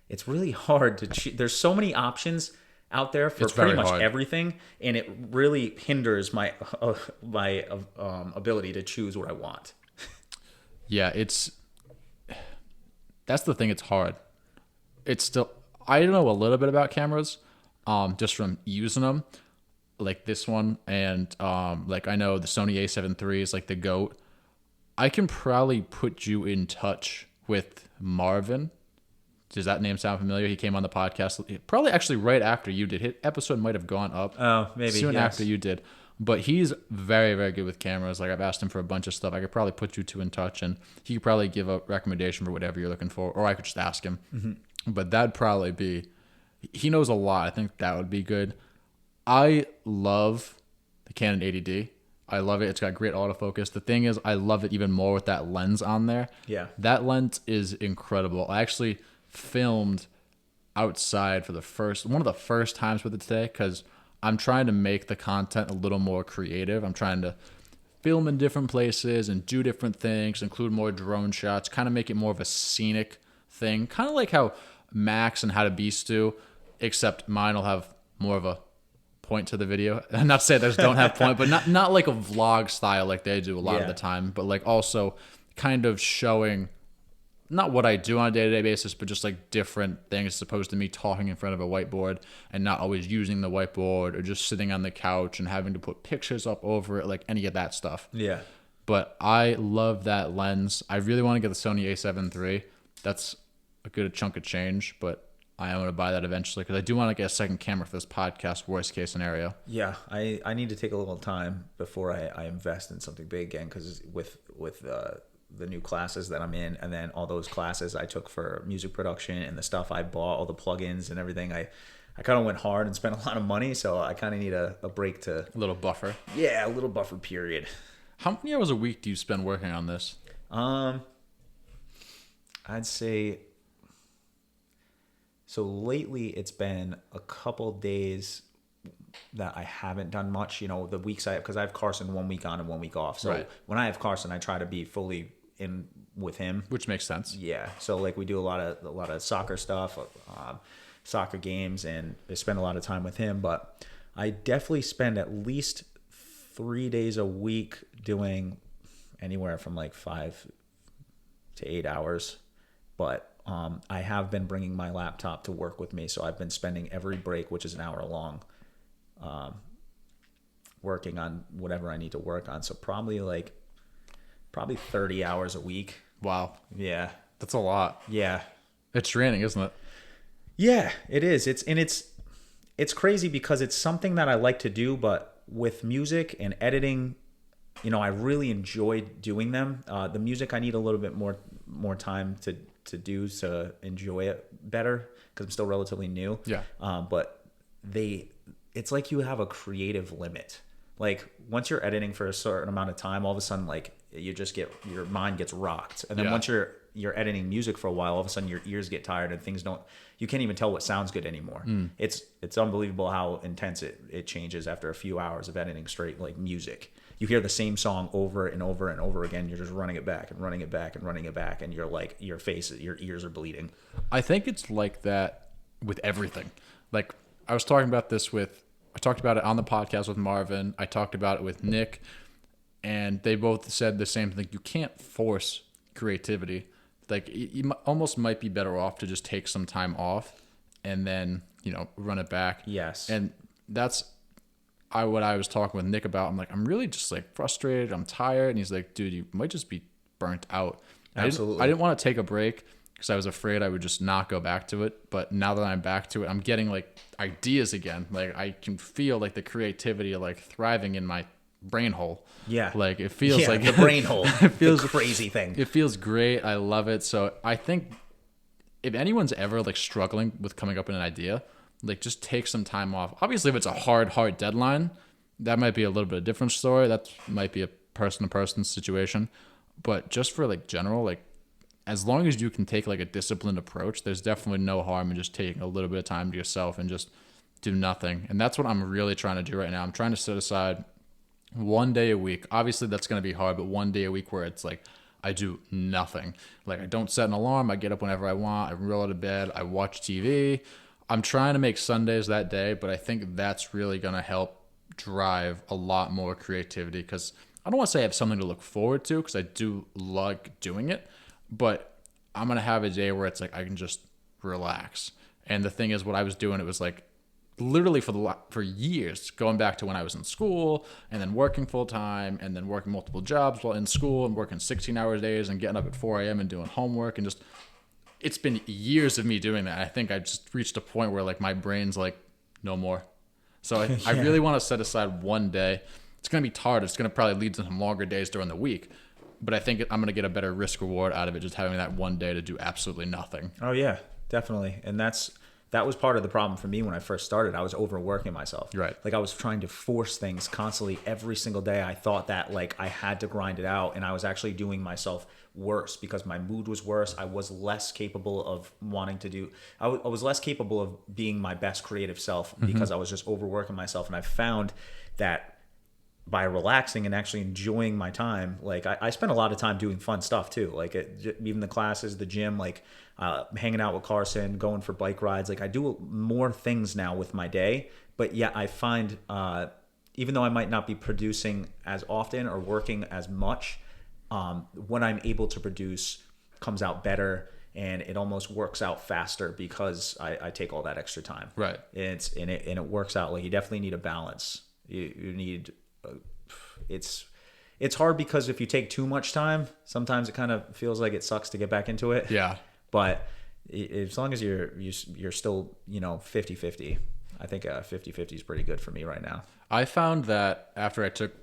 it's really hard to choose. There's so many options out there for pretty much everything, and it really hinders my ability to choose what I want. Yeah, that's the thing. It's hard. It's still, I know a little bit about cameras, just from using them, like this one, and like I know the Sony A7 III is like the GOAT. I can probably put you in touch with Marvin. Does that name sound familiar? He came on the podcast probably actually right after you did. His episode might have gone up. Oh, maybe soon yes. after you did. But he's very, very good with cameras. Like I've asked him for a bunch of stuff. I could probably put you two in touch, and he could probably give a recommendation for whatever you're looking for, or I could just ask him. But that'd probably be. He knows a lot. I think that would be good. I love the Canon 80D. I love it. It's got great autofocus. The thing is, I love it even more with that lens on there. Yeah, that lens is incredible. I actually filmed outside for one of the first times with it today, because I'm trying to make the content a little more creative. I'm trying to film in different places and do different things, include more drone shots, kind of make it more of a scenic thing, kind of like how Max and How to Beast do, except mine will have more of a point to the video. Not to say those don't have point, but not like a vlog style like they do a lot of the time, but like also kind of showing not what I do on a day-to-day basis, but just like different things, as opposed to me talking in front of a whiteboard and not always using the whiteboard, or just sitting on the couch and having to put pictures up over it, like any of that stuff. Yeah. But I love that lens. I really want to get the Sony A7 III. That's a good chunk of change, but I am going to buy that eventually, because I do want to get a second camera for this podcast, worst case scenario. Yeah, I need to take a little time before I invest in something big again, because with the new classes that I'm in, and then all those classes I took for music production and the stuff I bought, all the plugins and everything, I kind of went hard and spent a lot of money, so I kind of need a break to... A little buffer. Yeah, a little buffer period. How many hours a week do you spend working on this? I'd say... So lately it's been a couple days that I haven't done much. You know, the weeks because I have Carson 1 week on and 1 week off. So when I have Carson, I try to be fully in with him, which makes sense. Yeah. So like we do a lot of soccer stuff, soccer games, and I spend a lot of time with him. But I definitely spend at least 3 days a week doing anywhere from like 5 to 8 hours. But I have been bringing my laptop to work with me, so I've been spending every break, which is an hour long, working on whatever I need to work on. So probably 30 hours a week. Wow. Yeah. That's a lot. Yeah. It's draining, isn't it? Yeah, it is. It's crazy because it's something that I like to do, but with music and editing, you know, I really enjoy doing them. The music, I need a little bit more time to do to enjoy it better, because I'm still relatively new. Yeah. But it's like you have a creative limit. Like once you're editing for a certain amount of time, all of a sudden, like you just your mind gets rocked. And then once you're editing music for a while, all of a sudden your ears get tired and you can't even tell what sounds good anymore. It's unbelievable how intense it changes after a few hours of editing straight like music. You hear the same song over and over and over again. You're just running it back and running it back and running it back, and you're like your ears are bleeding. I think it's like that with everything. Like I talked about it on the podcast with Marvin. I talked about it with Nick, and they both said the same thing. You can't force creativity. Like you almost might be better off to just take some time off and then, you know, run it back. Yes. And that's what I was talking with Nick about. I'm like, I'm really just like frustrated. I'm tired. And he's like, dude, you might just be burnt out. Absolutely. I didn't want to take a break because I was afraid I would just not go back to it. But now that I'm back to it, I'm getting like ideas again. Like I can feel like the creativity like thriving in my brain hole. Yeah. Like it feels like the brain hole. It feels the crazy thing. It feels great. I love it. So I think if anyone's ever like struggling with coming up with an idea, like just take some time off. Obviously, if it's a hard deadline, that might be a little bit of a different story. That might be a person to person situation. But just for like general, like as long as you can take like a disciplined approach, there's definitely no harm in just taking a little bit of time to yourself and just do nothing. And that's what I'm really trying to do right now. I'm trying to set aside one day a week. Obviously, that's going to be hard, but one day a week where it's like I do nothing. Like I don't set an alarm. I get up whenever I want. I roll out of bed. I watch TV. I'm trying to make Sundays that day, but I think that's really going to help drive a lot more creativity because I don't want to say I have something to look forward to because I do like doing it, but I'm going to have a day where it's like I can just relax. And the thing is, what I was doing, it was like literally for years, going back to when I was in school and then working full time and then working multiple jobs while in school and working 16-hour days and getting up at 4 a.m. and doing homework and just it's been years of me doing that. I think I just reached a point where like my brain's like no more. So I really want to set aside one day. It's going to be hard. It's going to probably lead to some longer days during the week. But I think I'm going to get a better risk reward out of it just having that one day to do absolutely nothing. Oh, yeah, definitely. And that was part of the problem for me when I first started. I was overworking myself. Right. Like I was trying to force things constantly every single day. I thought that like I had to grind it out and I was actually doing myself worse because my mood was worse. I was less capable of wanting to do, I was less capable of being my best creative self because I was just overworking myself. And I found that by relaxing and actually enjoying my time, like I spent a lot of time doing fun stuff too. Like even the classes, the gym, like hanging out with Carson, going for bike rides. Like I do more things now with my day, but yeah, I find even though I might not be producing as often or working as much, what I'm able to produce comes out better and it almost works out faster because I take all that extra time. Right. And it works out. Like you definitely need a balance. You need it's hard because if you take too much time, sometimes it kind of feels like it sucks to get back into it. Yeah. But as long as you're still, 50-50, I think 50-50 is pretty good for me right now. I found that after I can't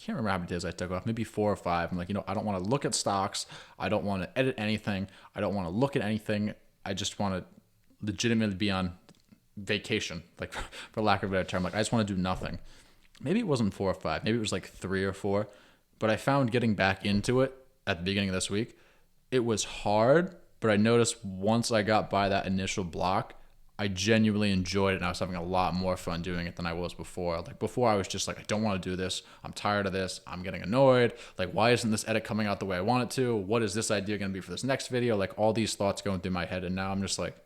remember how many days I took off, maybe 4 or 5. I'm like, I don't want to look at stocks. I don't want to edit anything. I don't want to look at anything. I just want to legitimately be on vacation, like for lack of a better term. Like I just want to do nothing. Maybe it wasn't 4 or 5. Maybe it was like 3 or 4. But I found getting back into it at the beginning of this week, it was hard. But I noticed once I got by that initial block, I genuinely enjoyed it. And I was having a lot more fun doing it than I was before. Like before I was just like, I don't want to do this. I'm tired of this. I'm getting annoyed. Like, why isn't this edit coming out the way I want it to? What is this idea going to be for this next video? Like all these thoughts going through my head. And now I'm just like,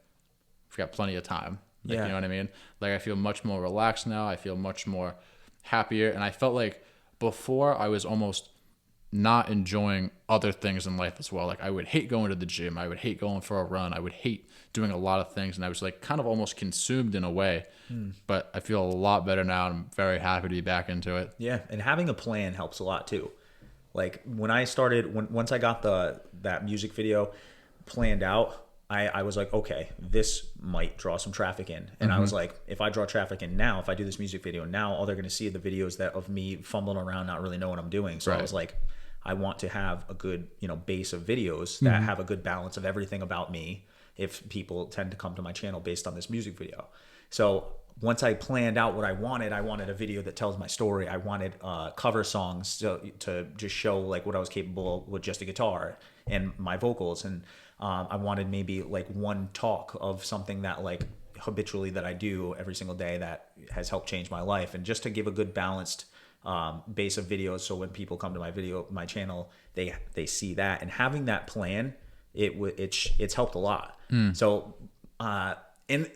I've got plenty of time. Like, You know what I mean? Like I feel much more relaxed now. I feel much more happier. And I felt like before I was almost not enjoying other things in life as well. Like I would hate going to the gym. I would hate going for a run. I would hate doing a lot of things. And I was like kind of almost consumed in a way, but I feel a lot better now. I'm very happy to be back into it. Yeah. And having a plan helps a lot too. Like when I started, once I got that music video planned out, I was like, okay, this might draw some traffic in. And I was like, if I draw traffic in now, if I do this music video now, all they're going to see are the videos of me fumbling around, not really know what I'm doing. So I was like, I want to have a good, base of videos that have a good balance of everything about me if people tend to come to my channel based on this music video. So once I planned out what I wanted a video that tells my story. I wanted cover songs to just show like what I was capable of with just a guitar and my vocals. And I wanted maybe like one talk of something that like habitually that I do every single day that has helped change my life. And just to give a good balanced base of videos. So when people come to my channel, they see that, and having that plan, it's helped a lot. So, and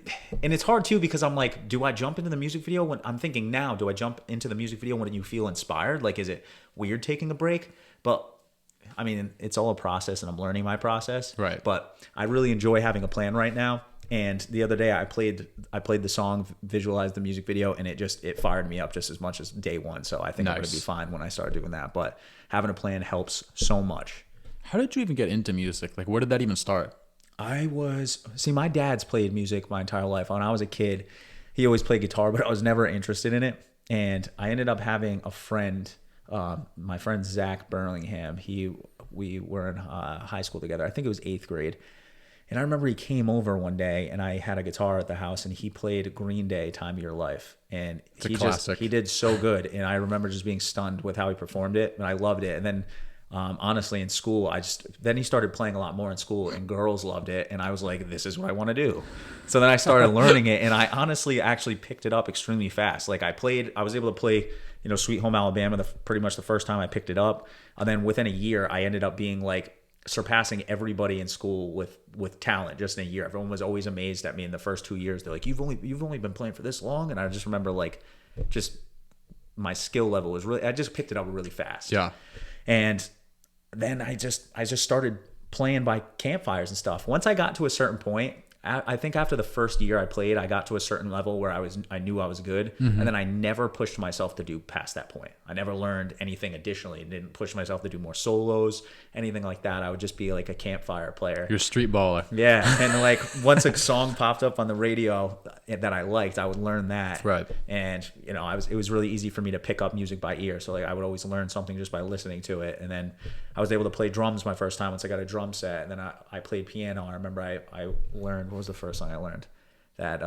it's hard too, because I'm like, do I jump into the music video when I'm thinking now, do I jump into the music video when you feel inspired? Like, is it weird taking a break? But I mean, it's all a process and I'm learning my process. Right. But I really enjoy having a plan right now. And the other day I played the song, visualized the music video, and it fired me up just as much as day one. So I think I'm going to be fine when I start doing that. But having a plan helps so much. How did you even get into music? Like, where did that even start? My dad's played music my entire life. When I was a kid, he always played guitar, but I was never interested in it. And I ended up having a friend, my friend Zach Burlingham. We were in high school together. I think it was 8th grade. And I remember he came over one day, and I had a guitar at the house, and he played Green Day, "Time of Your Life." And he did so good. And I remember just being stunned with how he performed it, and I loved it. And then honestly, in school, then he started playing a lot more in school, and girls loved it, and I was like, this is what I want to do. So then I started learning it, and I honestly actually picked it up extremely fast. Like I was able to play, Sweet Home Alabama pretty much the first time I picked it up, and then within a year I ended up being like surpassing everybody in school with talent just in a year. Everyone was always amazed at me in the first 2 years. They're like, you've only been playing for this long? And I just remember like just my skill level I just picked it up really fast. Yeah. And then I just started playing by campfires and stuff. Once I got to a certain point, I think after the first year I played, I got to a certain level where I knew I was good. And then I never pushed myself to do past that point. I never learned anything additionally. Didn't push myself to do more solos, anything like that. I would just be like a campfire player. You're a street baller. Yeah. And like once a song popped up on the radio that I liked, I would learn that. Right. And it was really easy for me to pick up music by ear. So like I would always learn something just by listening to it. And then I was able to play drums my first time once I got a drum set. And then I played piano. I remember I learned, what was the first song I learned? That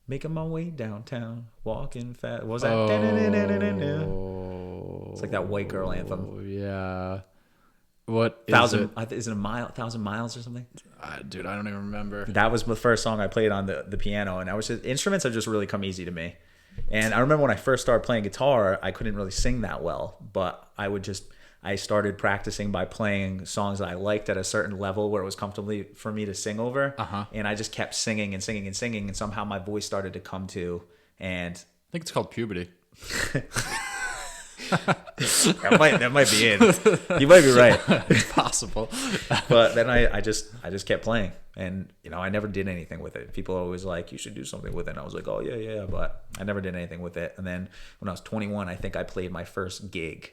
making my way downtown, walking fast. What was that? It's like that white girl anthem. Yeah. What is it a mile? 1,000 miles or something? Dude, I don't even remember. That was the first song I played on the piano, and instruments have just really come easy to me. And I remember when I first started playing guitar, I couldn't really sing that well, but I started practicing by playing songs that I liked at a certain level where it was comfortable for me to sing over. And I just kept singing and singing and singing, and somehow my voice started to come to. And I think it's called puberty. that might be it. You might be right. It's possible. But then I just kept playing, and I never did anything with it. People are always like, you should do something with it. And I was like, oh yeah, but I never did anything with it. And then when I was 21, I think I played my first gig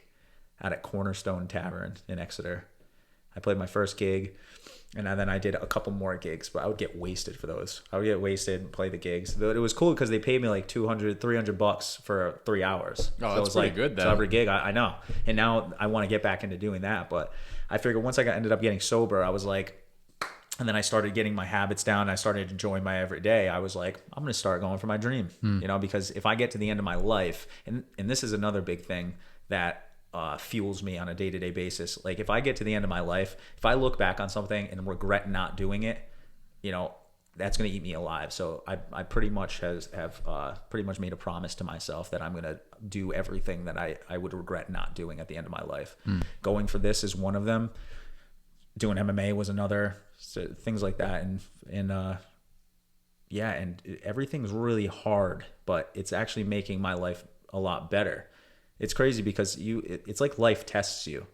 at a Cornerstone Tavern in Exeter. I played my first gig, and then I did a couple more gigs, but I would get wasted for those. I would get wasted and play the gigs. But it was cool because they paid me like $200-$300 for 3 hours. Oh, that's pretty good then. So every gig, I know. And now I want to get back into doing that. But I figured once I ended up getting sober, I was like, and then I started getting my habits down. I started enjoying my everyday. I was like, I'm going to start going for my dream, because if I get to the end of my life, and this is another big thing that fuels me on a day-to-day basis. Like if I get to the end of my life, if I look back on something and regret not doing it, that's going to eat me alive. So I pretty much have pretty much made a promise to myself that I'm going to do everything that I would regret not doing at the end of my life. Going for this is one of them. Doing MMA was another. So things like that. And everything's really hard, but it's actually making my life a lot better. It's crazy because it's like life tests you.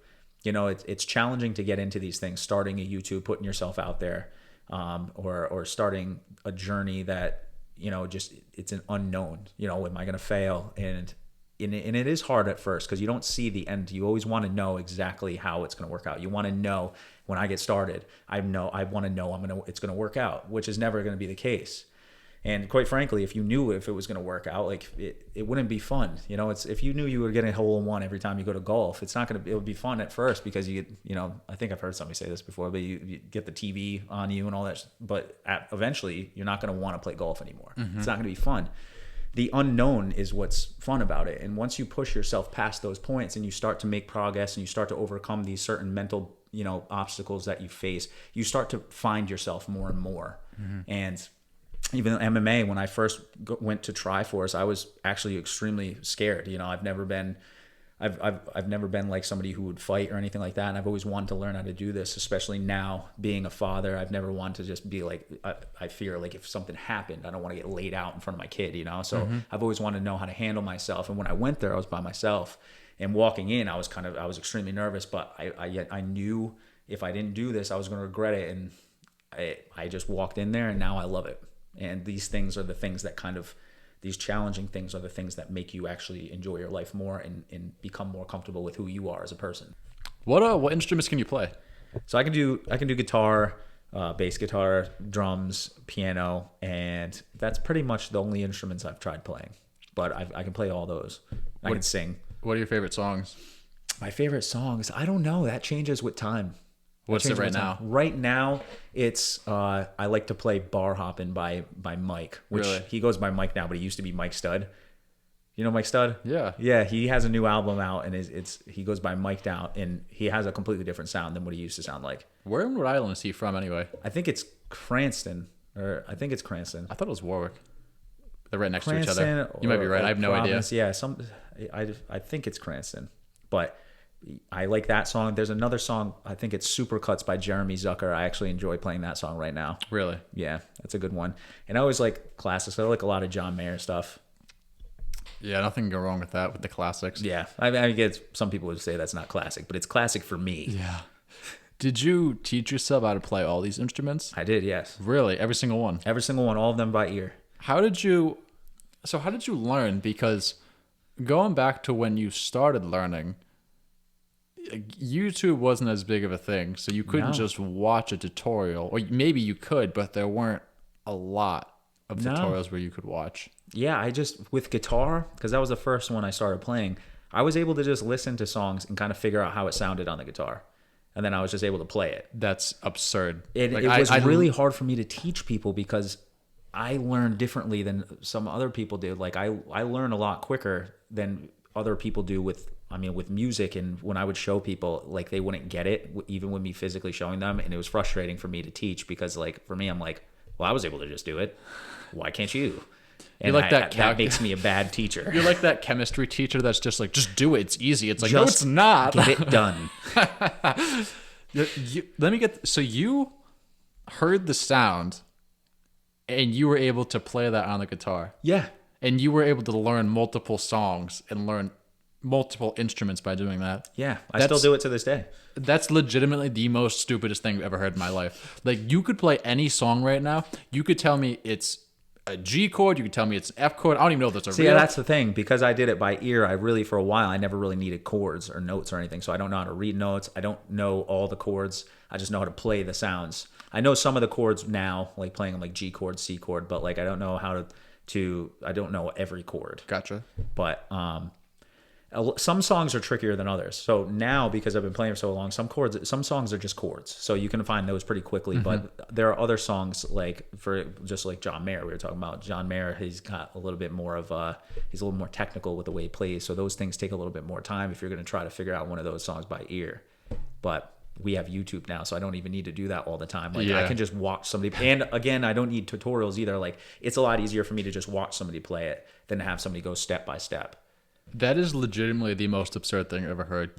It's challenging to get into these things, starting a YouTube, putting yourself out there, or starting a journey that, it's an unknown, am I going to fail? And it is hard at first because you don't see the end. You always want to know exactly how it's going to work out. You want to know when I get started, I want to know it's going to work out, which is never going to be the case. And quite frankly, if you knew if it was going to work out, like it wouldn't be fun. If you knew you were getting a hole in one every time you go to golf, it would be fun at first because I think I've heard somebody say this before, but you get the TV on you and all that. But eventually you're not going to want to play golf anymore. It's not going to be fun. The unknown is what's fun about it. And once you push yourself past those points and you start to make progress and you start to overcome these certain mental, obstacles that you face, you start to find yourself more and more. And even MMA, when I first went to Triforce, I was actually extremely scared. I've never been like somebody who would fight or anything like that. And I've always wanted to learn how to do this, especially now being a father. I've never wanted to just be like, I fear like if something happened, I don't want to get laid out in front of my kid, So I've always wanted to know how to handle myself. And when I went there, I was by myself, and walking in, I was extremely nervous, but I knew if I didn't do this, I was going to regret it. And I just walked in there, and now I love it. And these things are the things that these challenging things are the things that make you actually enjoy your life more and become more comfortable with who you are as a person. What instruments can you play? So I can do guitar, bass guitar, drums, piano, and that's pretty much the only instruments I've tried playing. But I can play all those. I can sing. What are your favorite songs? My favorite songs, I don't know. That changes with time. What's it right now? Right now, it's I like to play Bar Hoppin' by Mike, which Really? he goes by Mike now, but he used to be Mike Stud. You know Mike Stud? Yeah. Yeah, he has a new album out, and he goes by Mike now, and he has a completely different sound than what he used to sound like. Where in Rhode Island is he from anyway? I think it's Cranston, I think it's Cranston. I thought it was Warwick. They're right next to each Cranston, other. You might be right. I have no idea. Providence. Yeah, I think it's Cranston, but I like that song. There's another song, I think it's Supercuts by Jeremy Zucker. I actually enjoy playing that song right now. Really? Yeah, that's a good one. And I always like classics. I like a lot of John Mayer stuff. Yeah, nothing can go wrong with that, with the classics. Yeah, I guess some people would say that's not classic, but it's classic for me. Yeah. Did you teach yourself how to play all these instruments? I did, yes. Really? Every single one? Every single one, all of them by ear. How did you learn? Because going back to when you started learning, YouTube wasn't as big of a thing, so you couldn't just watch a tutorial, or maybe you could, but there weren't a lot of tutorials where you could watch. Yeah, with guitar, because that was the first one I started playing, I was able to just listen to songs and kind of figure out how it sounded on the guitar. And then I was just able to play it. That's absurd. It was really hard for me to teach people because I learn differently than some other people do. Like I learn a lot quicker than other people do with music. And when I would show people, like they wouldn't get it, even with me physically showing them. And it was frustrating for me to teach because like, for me, I'm like, well, I was able to just do it. Why can't you? And you're like that makes me a bad teacher. You're like that chemistry teacher that's just like, just do it. It's easy. It's like, no, Just it's not. Get it done. So you heard the sound and you were able to play that on the guitar. Yeah. And you were able to learn multiple songs and learn multiple instruments by doing that. Yeah. I still do it to this day. That's legitimately the most stupidest thing I've ever heard in my life. Like, you could play any song right now. You could tell me it's a G chord. You could tell me it's an F chord. I don't even know if that's a real. Yeah, that's the thing. Because I did it by ear, for a while, I never really needed chords or notes or anything. So I don't know how to read notes. I don't know all the chords. I just know how to play the sounds. I know some of the chords now, like playing them like G chord, C chord, but like I don't know how to I don't know every chord. Gotcha. But some songs are trickier than others. So now, because I've been playing for so long, some songs are just chords. So you can find those pretty quickly. But there are other songs like John Mayer. We were talking about John Mayer. He's got a little bit more of he's a little more technical with the way he plays. So those things take a little bit more time if you're going to try to figure out one of those songs by ear. But we have YouTube now, so I don't even need to do that all the time. Like I can just watch somebody. And again, I don't need tutorials either. Like it's a lot easier for me to just watch somebody play it than to have somebody go step by step. That is legitimately the most absurd thing I've ever heard.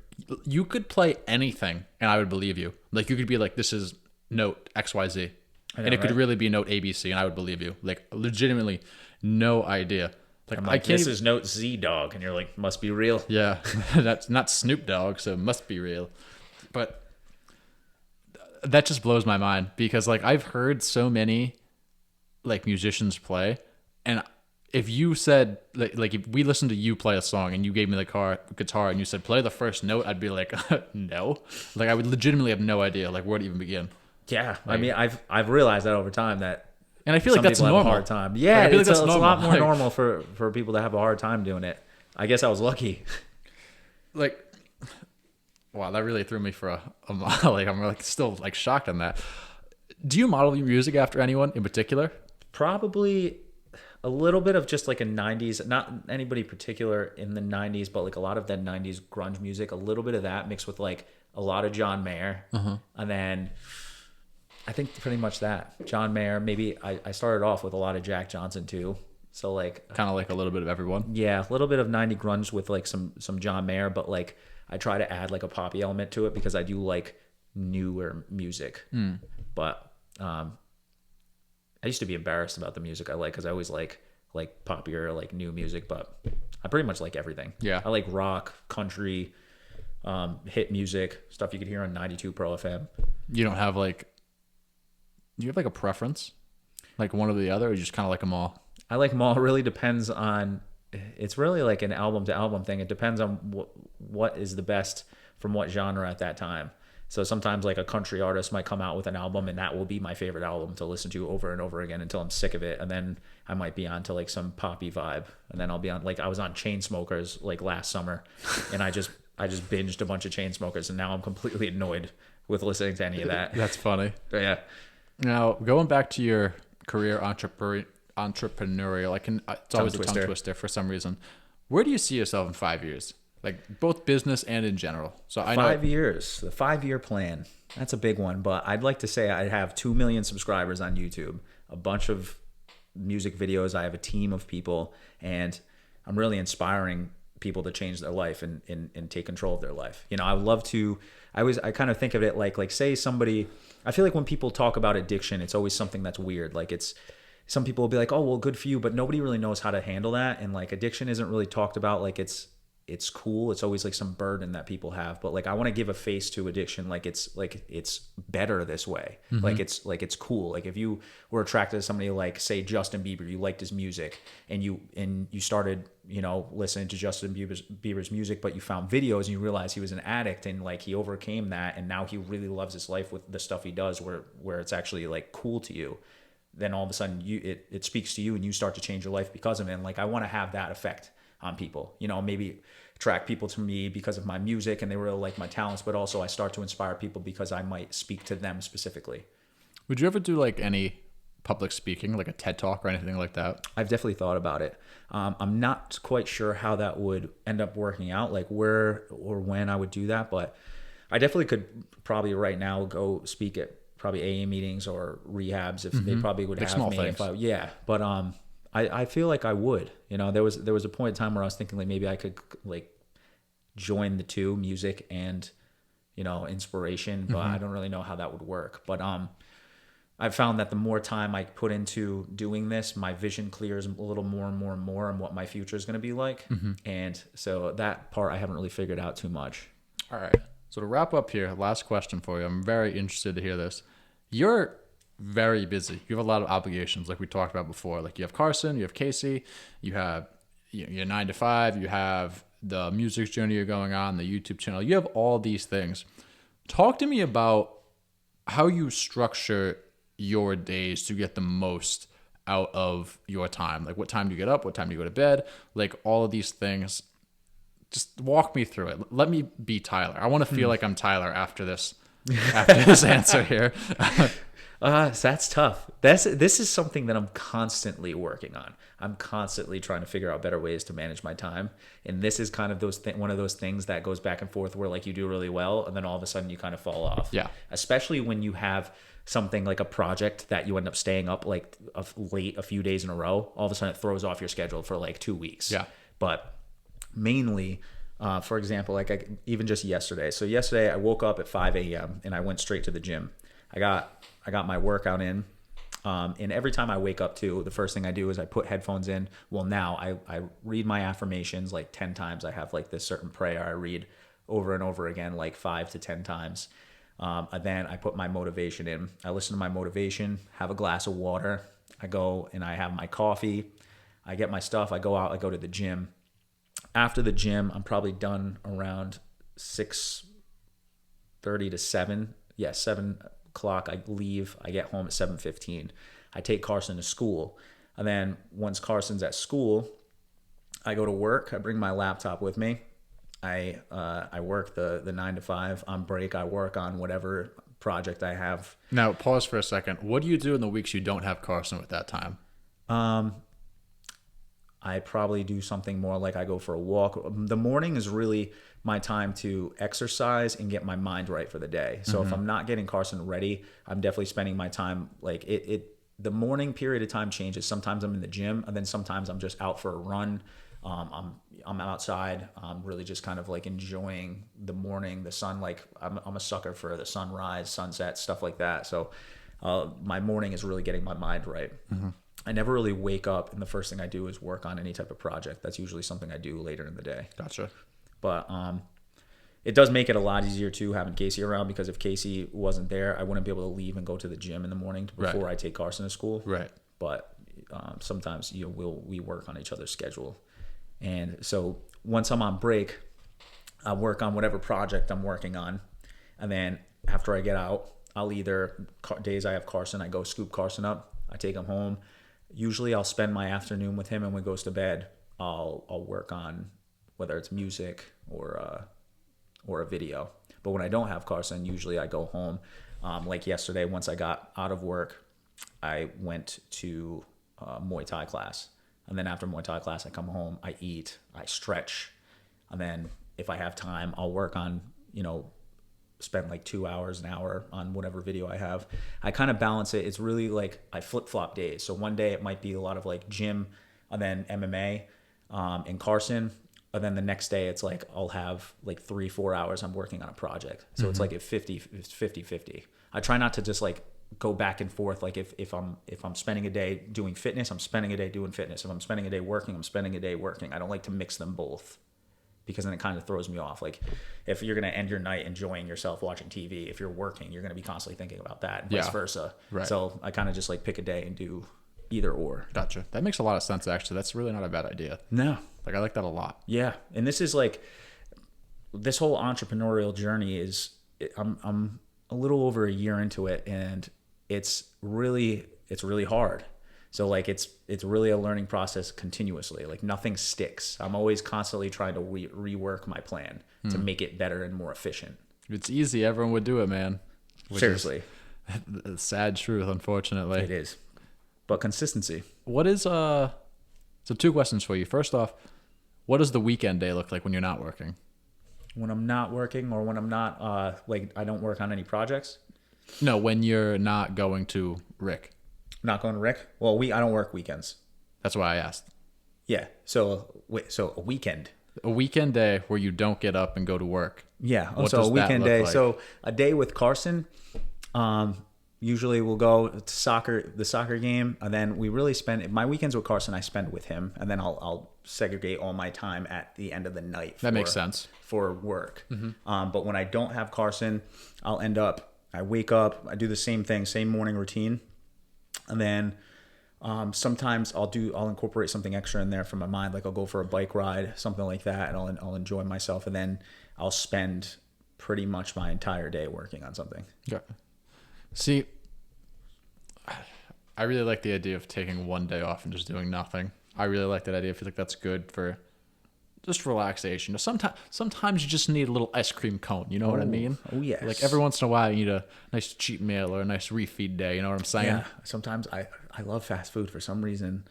You could play anything and I would believe you. Like you could be like, this is note XYZ. And it could really be note ABC and I would believe you. Like legitimately no idea. Like, I can't. This is note Z Dog, and you're like, must be real. Yeah, that's not Snoop Dogg, so it must be real. But that just blows my mind because like I've heard so many like musicians play, and if you said like if we listened to you play a song and you gave me the guitar and you said play the first note, I'd be like no, like I would legitimately have no idea like where to even begin. Yeah, like, I mean I've realized that over time that, and I feel like that's normal. Have a hard time. Yeah, like, it's a lot more normal for people to have a hard time doing it. I guess I was lucky. Like, wow, that really threw me for a like I'm like still like shocked on that. Do you model your music after anyone in particular? Probably a little bit of just like a 90s, not anybody particular in the 90s, but like a lot of that 90s grunge music, a little bit of that mixed with like a lot of John Mayer. And then I think pretty much that. John Mayer, maybe I started off with a lot of Jack Johnson too. So like kind of like a little bit of everyone. Yeah, a little bit of 90 grunge with like some John Mayer, but like I try to add like a poppy element to it because I do like newer music. But I used to be embarrassed about the music I like because I always like poppier, like new music, but I pretty much like everything. Yeah. I like rock, country, hit music, stuff you could hear on 92 Pro FM. You don't have like, do you have like a preference? Like one or the other, or you just kind of like them all? I like them all. It really depends on, it's really like an album to album thing. It depends on what is the best from what genre at that time. So sometimes like a country artist might come out with an album and that will be my favorite album to listen to over and over again until I'm sick of it. And then I might be on to like some poppy vibe. And then I'll be on, like I was on Chainsmokers like last summer and I just binged a bunch of Chainsmokers and now I'm completely annoyed with listening to any of that. That's funny. But yeah. Now, going back to your career entrepreneurial, it's always a tongue twister for some reason. Where do you see yourself in 5 years? Like both business and in general. So I know 5 years, the 5-year plan. That's a big one, but I'd like to say I have 2 million subscribers on YouTube, a bunch of music videos. I have a team of people, and I'm really inspiring people to change their life and take control of their life. You know, I would love to. I kind of think of it like say somebody. I feel like when people talk about addiction, it's always something that's weird. Like it's. Some people will be like, oh, well, good for you, but nobody really knows how to handle that. And like addiction isn't really talked about like it's cool. It's always like some burden that people have. But like I want to give a face to addiction. Like it's better this way. Mm-hmm. Like it's cool. Like if you were attracted to somebody like say Justin Bieber, you liked his music and you started, you know, listening to Justin Bieber's music, but you found videos and you realized he was an addict and like he overcame that and now he really loves his life with the stuff he does where it's actually like cool to you. Then all of a sudden it speaks to you and you start to change your life because of it. And like I want to have that effect on people, you know, maybe attract people to me because of my music and they really like my talents, but also I start to inspire people because I might speak to them specifically. Would you ever do like any public speaking, like a TED Talk or anything like that? I've definitely thought about it. I'm not quite sure how that would end up working out, like where or when I would do that, but I definitely could probably right now go speak at probably AA meetings or rehabs if they probably would like have small me. Things. But I feel like I would. You know, there was a point in time where I was thinking like maybe I could like join the two, music and, you know, inspiration, but I don't really know how that would work. But I've found that the more time I put into doing this, my vision clears a little more and more and more on what my future is going to be like. And so that part I haven't really figured out too much. All right. So to wrap up here, last question for you. I'm very interested to hear this. You're very busy. You have a lot of obligations like we talked about before. Like you have Carson, you have Casey, you have your 9 to 5, you have the music journey you're going on, the YouTube channel. You have all these things. Talk to me about how you structure your days to get the most out of your time. Like what time do you get up? What time do you go to bed? Like all of these things. Just walk me through it. Let me be Tyler. I want to feel like I'm Tyler after this answer here. That's tough. This is something that I'm constantly working on. I'm constantly trying to figure out better ways to manage my time. And this is kind of one of those things that goes back and forth where like you do really well and then all of a sudden you kind of fall off. Yeah. Especially when you have something like a project that you end up staying up like late a few days in a row. All of a sudden it throws off your schedule for like 2 weeks. Yeah. But mainly, for example, like even just yesterday. So yesterday I woke up at 5 a.m. and I went straight to the gym. I got my workout in. And every time I wake up too, the first thing I do is I put headphones in. Well, now I read my affirmations like 10 times. I have like this certain prayer I read over and over again, like 5 to 10 times. And then I put my motivation in. I listen to my motivation, have a glass of water. I go and I have my coffee. I get my stuff. I go out, I go to the gym. After the gym, I'm probably done around 6:30 to 7. Yeah, 7 o'clock. I leave. I get home at 7:15. I take Carson to school. And then once Carson's at school, I go to work. I bring my laptop with me. I work the 9 to 5. On break, I work on whatever project I have. Now, pause for a second. What do you do in the weeks you don't have Carson at that time? I probably do something more like I go for a walk. The morning is really my time to exercise and get my mind right for the day. So if I'm not getting Carson ready, I'm definitely spending my time like the morning period of time changes. Sometimes I'm in the gym and then sometimes I'm just out for a run. I'm outside. I'm really just kind of like enjoying the morning, the sun. Like I'm a sucker for the sunrise, sunset, stuff like that. So my morning is really getting my mind right. I never really wake up and the first thing I do is work on any type of project. That's usually something I do later in the day. Gotcha. But it does make it a lot easier too having Casey around, because if Casey wasn't there, I wouldn't be able to leave and go to the gym in the morning before I take Carson to school. Right. But sometimes we work on each other's schedule. And so once I'm on break, I work on whatever project I'm working on. And then after I get out, I'll either days I have Carson, I go scoop Carson up. I take him home. Usually I'll spend my afternoon with him, and when he goes to bed, I'll work on whether it's music or a video. But when I don't have Carson, usually I go home. Like yesterday, once I got out of work, I went to Muay Thai class. And then after Muay Thai class, I come home, I eat, I stretch. And then if I have time, I'll work on, spend like 2 hours, an hour on whatever video I have. I kind of balance it. It's really like I flip-flop days. So one day it might be a lot of like gym and then MMA and Carson. And then the next day it's like I'll have like 3-4 hours I'm working on a project. So it's like it's 50-50. I try not to just like go back and forth. Like if I'm spending a day doing fitness, I'm spending a day doing fitness. If I'm spending a day working, I'm spending a day working. I don't like to mix them both, because then it kind of throws me off. Like if you're going to end your night enjoying yourself watching TV, if you're working, you're going to be constantly thinking about that, and vice versa. Right. So I kind of just like pick a day and do either or. Gotcha. That makes a lot of sense, actually. That's really not a bad idea. No. Like, I like that a lot. Yeah. And this is like, this whole entrepreneurial journey is, I'm a little over a year into it, and it's really hard. So like it's really a learning process continuously. Like nothing sticks. I'm always constantly trying to rework my plan to make it better and more efficient. If it's easy, everyone would do it, man. Seriously. The sad truth, unfortunately. It is. But consistency. What is so 2 questions for you. First off, what does the weekend day look like when you're not working? When I'm not working, or when I'm not like I don't work on any projects? No, when you're not going to Rick. Not going to Rick? Well, I don't work weekends. That's why I asked. Yeah. So a weekend. A weekend day where you don't get up and go to work. Yeah. What So does a that weekend look day. like? So a day with Carson. Usually we'll go to the soccer game, and then we really spend my weekends with Carson. I spend with him, and then I'll segregate all my time at the end of the night. That makes sense. For work. But when I don't have Carson, I wake up, I do the same thing, same morning routine. And then sometimes I'll incorporate something extra in there from my mind. Like I'll go for a bike ride, something like that, and I'll enjoy myself. And then I'll spend pretty much my entire day working on something. Yeah. See, I really like the idea of taking one day off and just doing nothing. I really like that idea. I feel like that's good for just relaxation. Sometimes you just need a little ice cream cone. You know what I mean? Oh, yes. Like every once in a while, you need a nice cheat meal or a nice refeed day. You know what I'm saying? Yeah. Sometimes I love fast food. For some reason,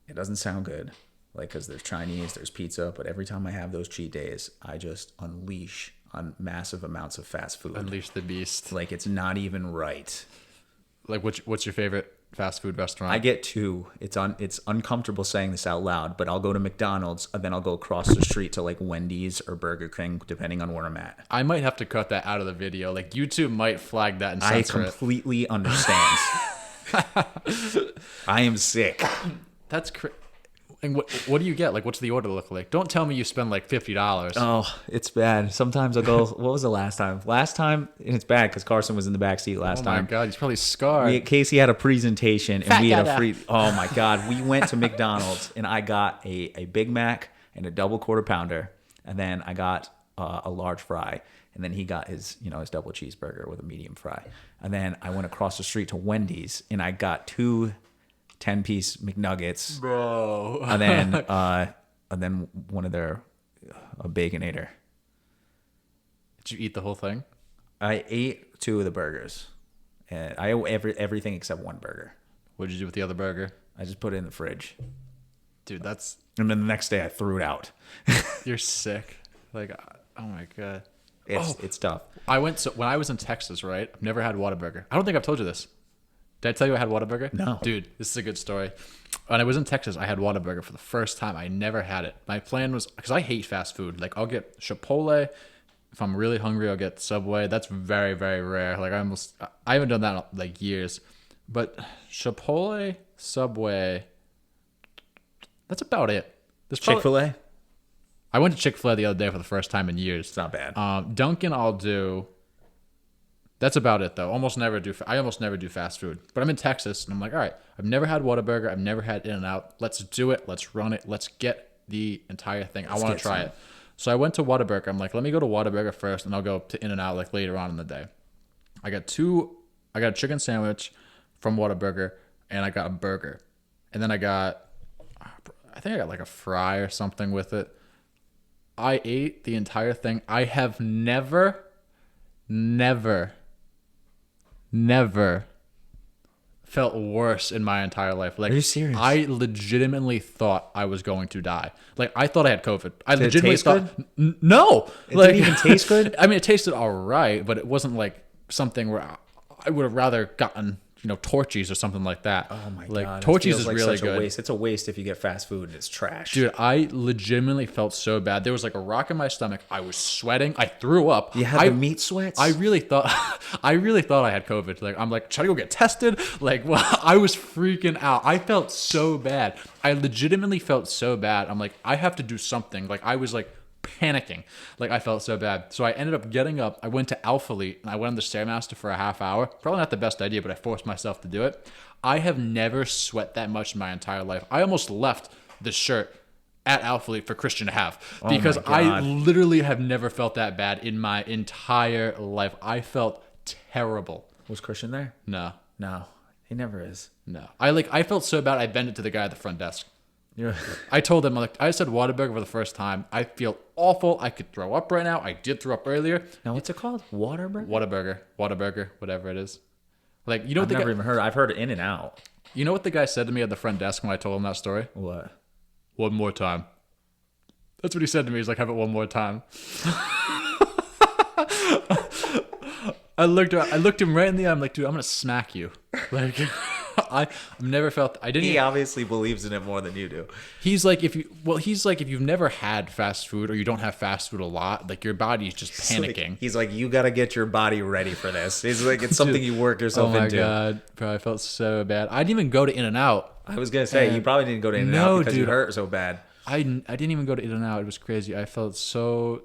it doesn't sound good. Like, because there's Chinese, there's pizza. But every time I have those cheat days, I just unleash on massive amounts of fast food. Unleash the beast. Like, it's not even right. Like, what's your favorite fast food restaurant? I get 2. It's uncomfortable saying this out loud, but I'll go to McDonald's, and then I'll go across the street to like Wendy's or Burger King, depending on where I'm at. I might have to cut that out of the video. Like, YouTube might flag that and censor I completely understand. I am sick. That's crazy. And what do you get? Like, what's the order look like? Don't tell me you spend like $50. Oh, it's bad. Sometimes I'll go, what was the last time? Last time, and it's bad because Carson was in the back seat last time. Oh my God, he's probably scarred. Casey had a presentation, and we had a free, oh my God. We went to McDonald's, and I got a Big Mac and a double quarter pounder, and then I got a large fry, and then he got his double cheeseburger with a medium fry. And then I went across the street to Wendy's, and I got 2 10-piece McNuggets, Bro. and then one of their a Baconator. Did you eat the whole thing? I ate 2 of the burgers, and I ate everything except one burger. What did you do with the other burger? I just put it in the fridge, Dude, that's and then the next day I threw it out. you're sick. Like, oh my God. It's tough. When I was in Texas, right? I've never had Whataburger. I don't think I've told you this. Did I tell you I had Whataburger? No. Dude, this is a good story. When I was in Texas, I had Whataburger for the first time. I never had it. My plan was, because I hate fast food. Like, I'll get Chipotle. If I'm really hungry, I'll get Subway. That's very, very rare. Like, I haven't done that in like years. But Chipotle, Subway, that's about it. Chick-fil-A? I went to Chick-fil-A the other day for the first time in years. It's not bad. Dunkin' I'll do. That's about it, though. I almost never do fast food. But I'm in Texas, and I'm like, all right, I've never had Whataburger. I've never had In-N-Out. Let's do it. Let's run it. Let's get the entire thing. I want to try it. So I went to Whataburger. I'm like, let me go to Whataburger first, and I'll go to In-N-Out like later on in the day. I got a chicken sandwich from Whataburger, and I got a burger. And then I think I got like a fry or something with it. I ate the entire thing. I have never felt worse in my entire life. Like, are you serious? I legitimately thought I was going to die. Like, I thought I had COVID. I Did it legitimately taste thought, good? No. It didn't even taste good? I mean, it tasted all right, but it wasn't like something where I would have rather gotten, Torchies or something like that. Oh my like, god, Torchies feels is like really such a good. waste. It's a waste if you get fast food and it's trash. Dude, I legitimately felt so bad. There was like a rock in my stomach. I was sweating. I threw up. You had the meat sweats. I really thought I had COVID. Like, I'm like, trying to go get tested. Like, well, I was freaking out. I felt so bad. I legitimately felt so bad. I'm like, I have to do something. Like, I was like panicking. Like, I felt so bad. So I ended up getting up. I went to Alpha Elite and I went on the Stairmaster for a half hour. Probably not the best idea, but I forced myself to do it. I have never sweat that much in my entire life. I almost left the shirt at Alpha Elite for Christian to have because I literally have never felt that bad in my entire life. I felt terrible. Was Christian there? No, He never is. no. I felt so bad. I bent it to the guy at the front desk. Yeah. I told him, like, I said Whataburger for the first time. I feel awful. I could throw up right now. I did throw up earlier. Now what's it called? Whataburger? Whataburger, whatever it is. Like, you know I've what never even heard. I've heard In and Out. You know what the guy said to me at the front desk when I told him that story? What? One more time. That's what he said to me. He's like, have it one more time. I looked him right in the eye. I'm like, dude, I'm gonna smack you. Like, I've never felt. I didn't. He obviously believes in it more than you do. He's like, if you've never had fast food or you don't have fast food a lot, like, your body's just panicking. He's like, you got to get your body ready for this. He's like, it's something you work yourself into. Oh my god, bro, I felt so bad. I didn't even go to In-N-Out. I was gonna say you probably didn't go to In-N-Out because you hurt so bad. I didn't even go to In-N-Out. It was crazy. I felt so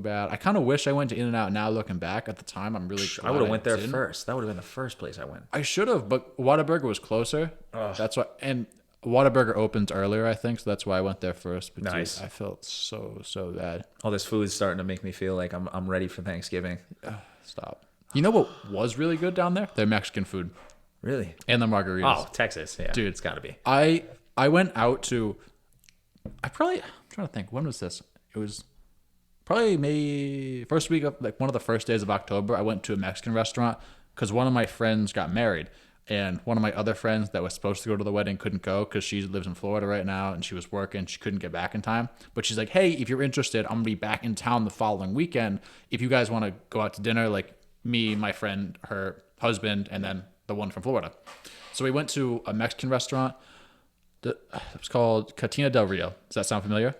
bad. I kind of wish I went to In-N-Out now looking back. At the time, I'm really glad I would have went there didn't. first. That would have been the first place I went. I should have, but Whataburger was closer. Ugh. That's why. And Whataburger opened earlier, I think, so that's why I went there first. But Nice. dude, I felt so bad. All this food is starting to make me feel like I'm ready for Thanksgiving. Stop. You know what was really good down there? Their Mexican food Really? and the margaritas. Oh, Texas. Yeah, Dude. it's got to be. I went out to. I'm trying to think. When was this? It was probably May first week of, like, one of the first days of October. I went to a Mexican restaurant because one of my friends got married, and one of my other friends that was supposed to go to the wedding couldn't go because she lives in Florida right now and she was working. She couldn't get back in time, but she's like, hey, if you're interested, I'm gonna be back in town the following weekend. If you guys want to go out to dinner, like me, my friend, her husband, and then the one from Florida. So we went to a Mexican restaurant. It was called Cantina del Rio. Does that sound familiar?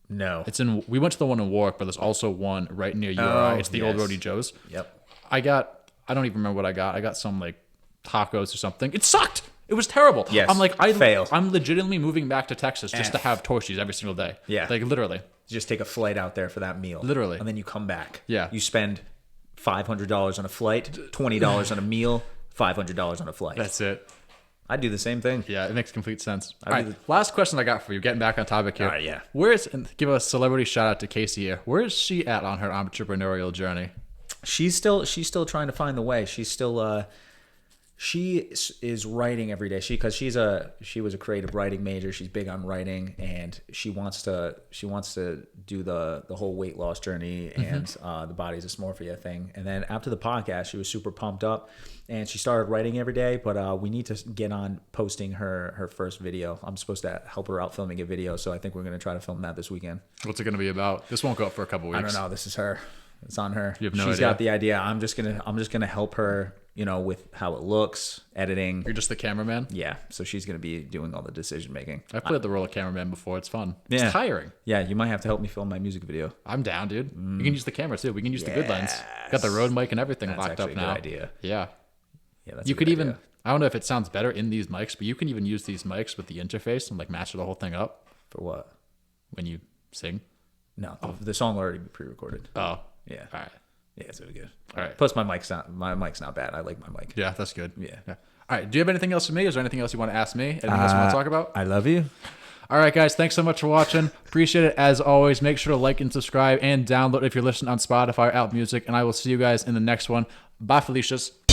No. We went to the one in Warwick, but there's also one right near URI. Oh, It's the Old yes. Roadie Joe's. Yep. I don't even remember what I got. I got some like tacos or something. It sucked. It was terrible. Yes. I'm like, Failed. I'm legitimately moving back to Texas just to have Torchies every single day. Yeah. Like, literally. Just take a flight out there for that meal. Literally. And then you come back. Yeah. You spend $500 on a flight, $20 on a meal, $500 on a flight. That's it. I do the same thing. Yeah, it makes complete sense. I All do right, last question I got for you. Getting back on topic here. All right, yeah. And give a celebrity shout out to Casey here. Where is she at on her entrepreneurial journey? She's still trying to find the way. She's still she is writing every day. She was a creative writing major. She's big on writing, and she wants to do the whole weight loss journey and the body dysmorphia thing. And then after the podcast, she was super pumped up, and she started writing every day. But we need to get on posting her first video. I'm supposed to help her out filming a video, so I think we're gonna try to film that this weekend. What's it going to be about? This won't go up for a couple weeks. I don't know. This is her. It's on her. You have no She's idea. got the idea. I'm just gonna help her, with how it looks, editing. You're just the cameraman? Yeah, so she's gonna be doing all the decision making. I played the role of cameraman before. It's fun. Yeah. It's tiring. Yeah, you might have to help me film my music video. I'm down, dude. You can use the camera too. We can use the good lens. Got the Rode mic and everything That's locked up actually a now. good idea. Yeah. Yeah, that's You a could good even, idea. I don't know if it sounds better in these mics, but you can even use these mics with the interface and like match the whole thing up For what? when you sing. No, the song already pre-recorded. Oh, Yeah. all right. Yeah, it's really good. All right. Plus, my mic's not bad. I like my mic. Yeah, that's good. Yeah. All right. Do you have anything else for me? Is there anything else you want to ask me? Anything else you want to talk about? I love you. All right, guys. Thanks so much for watching. Appreciate it as always. Make sure to like and subscribe and download if you're listening on Spotify or Apple Music. And I will see you guys in the next one. Bye, Felicias.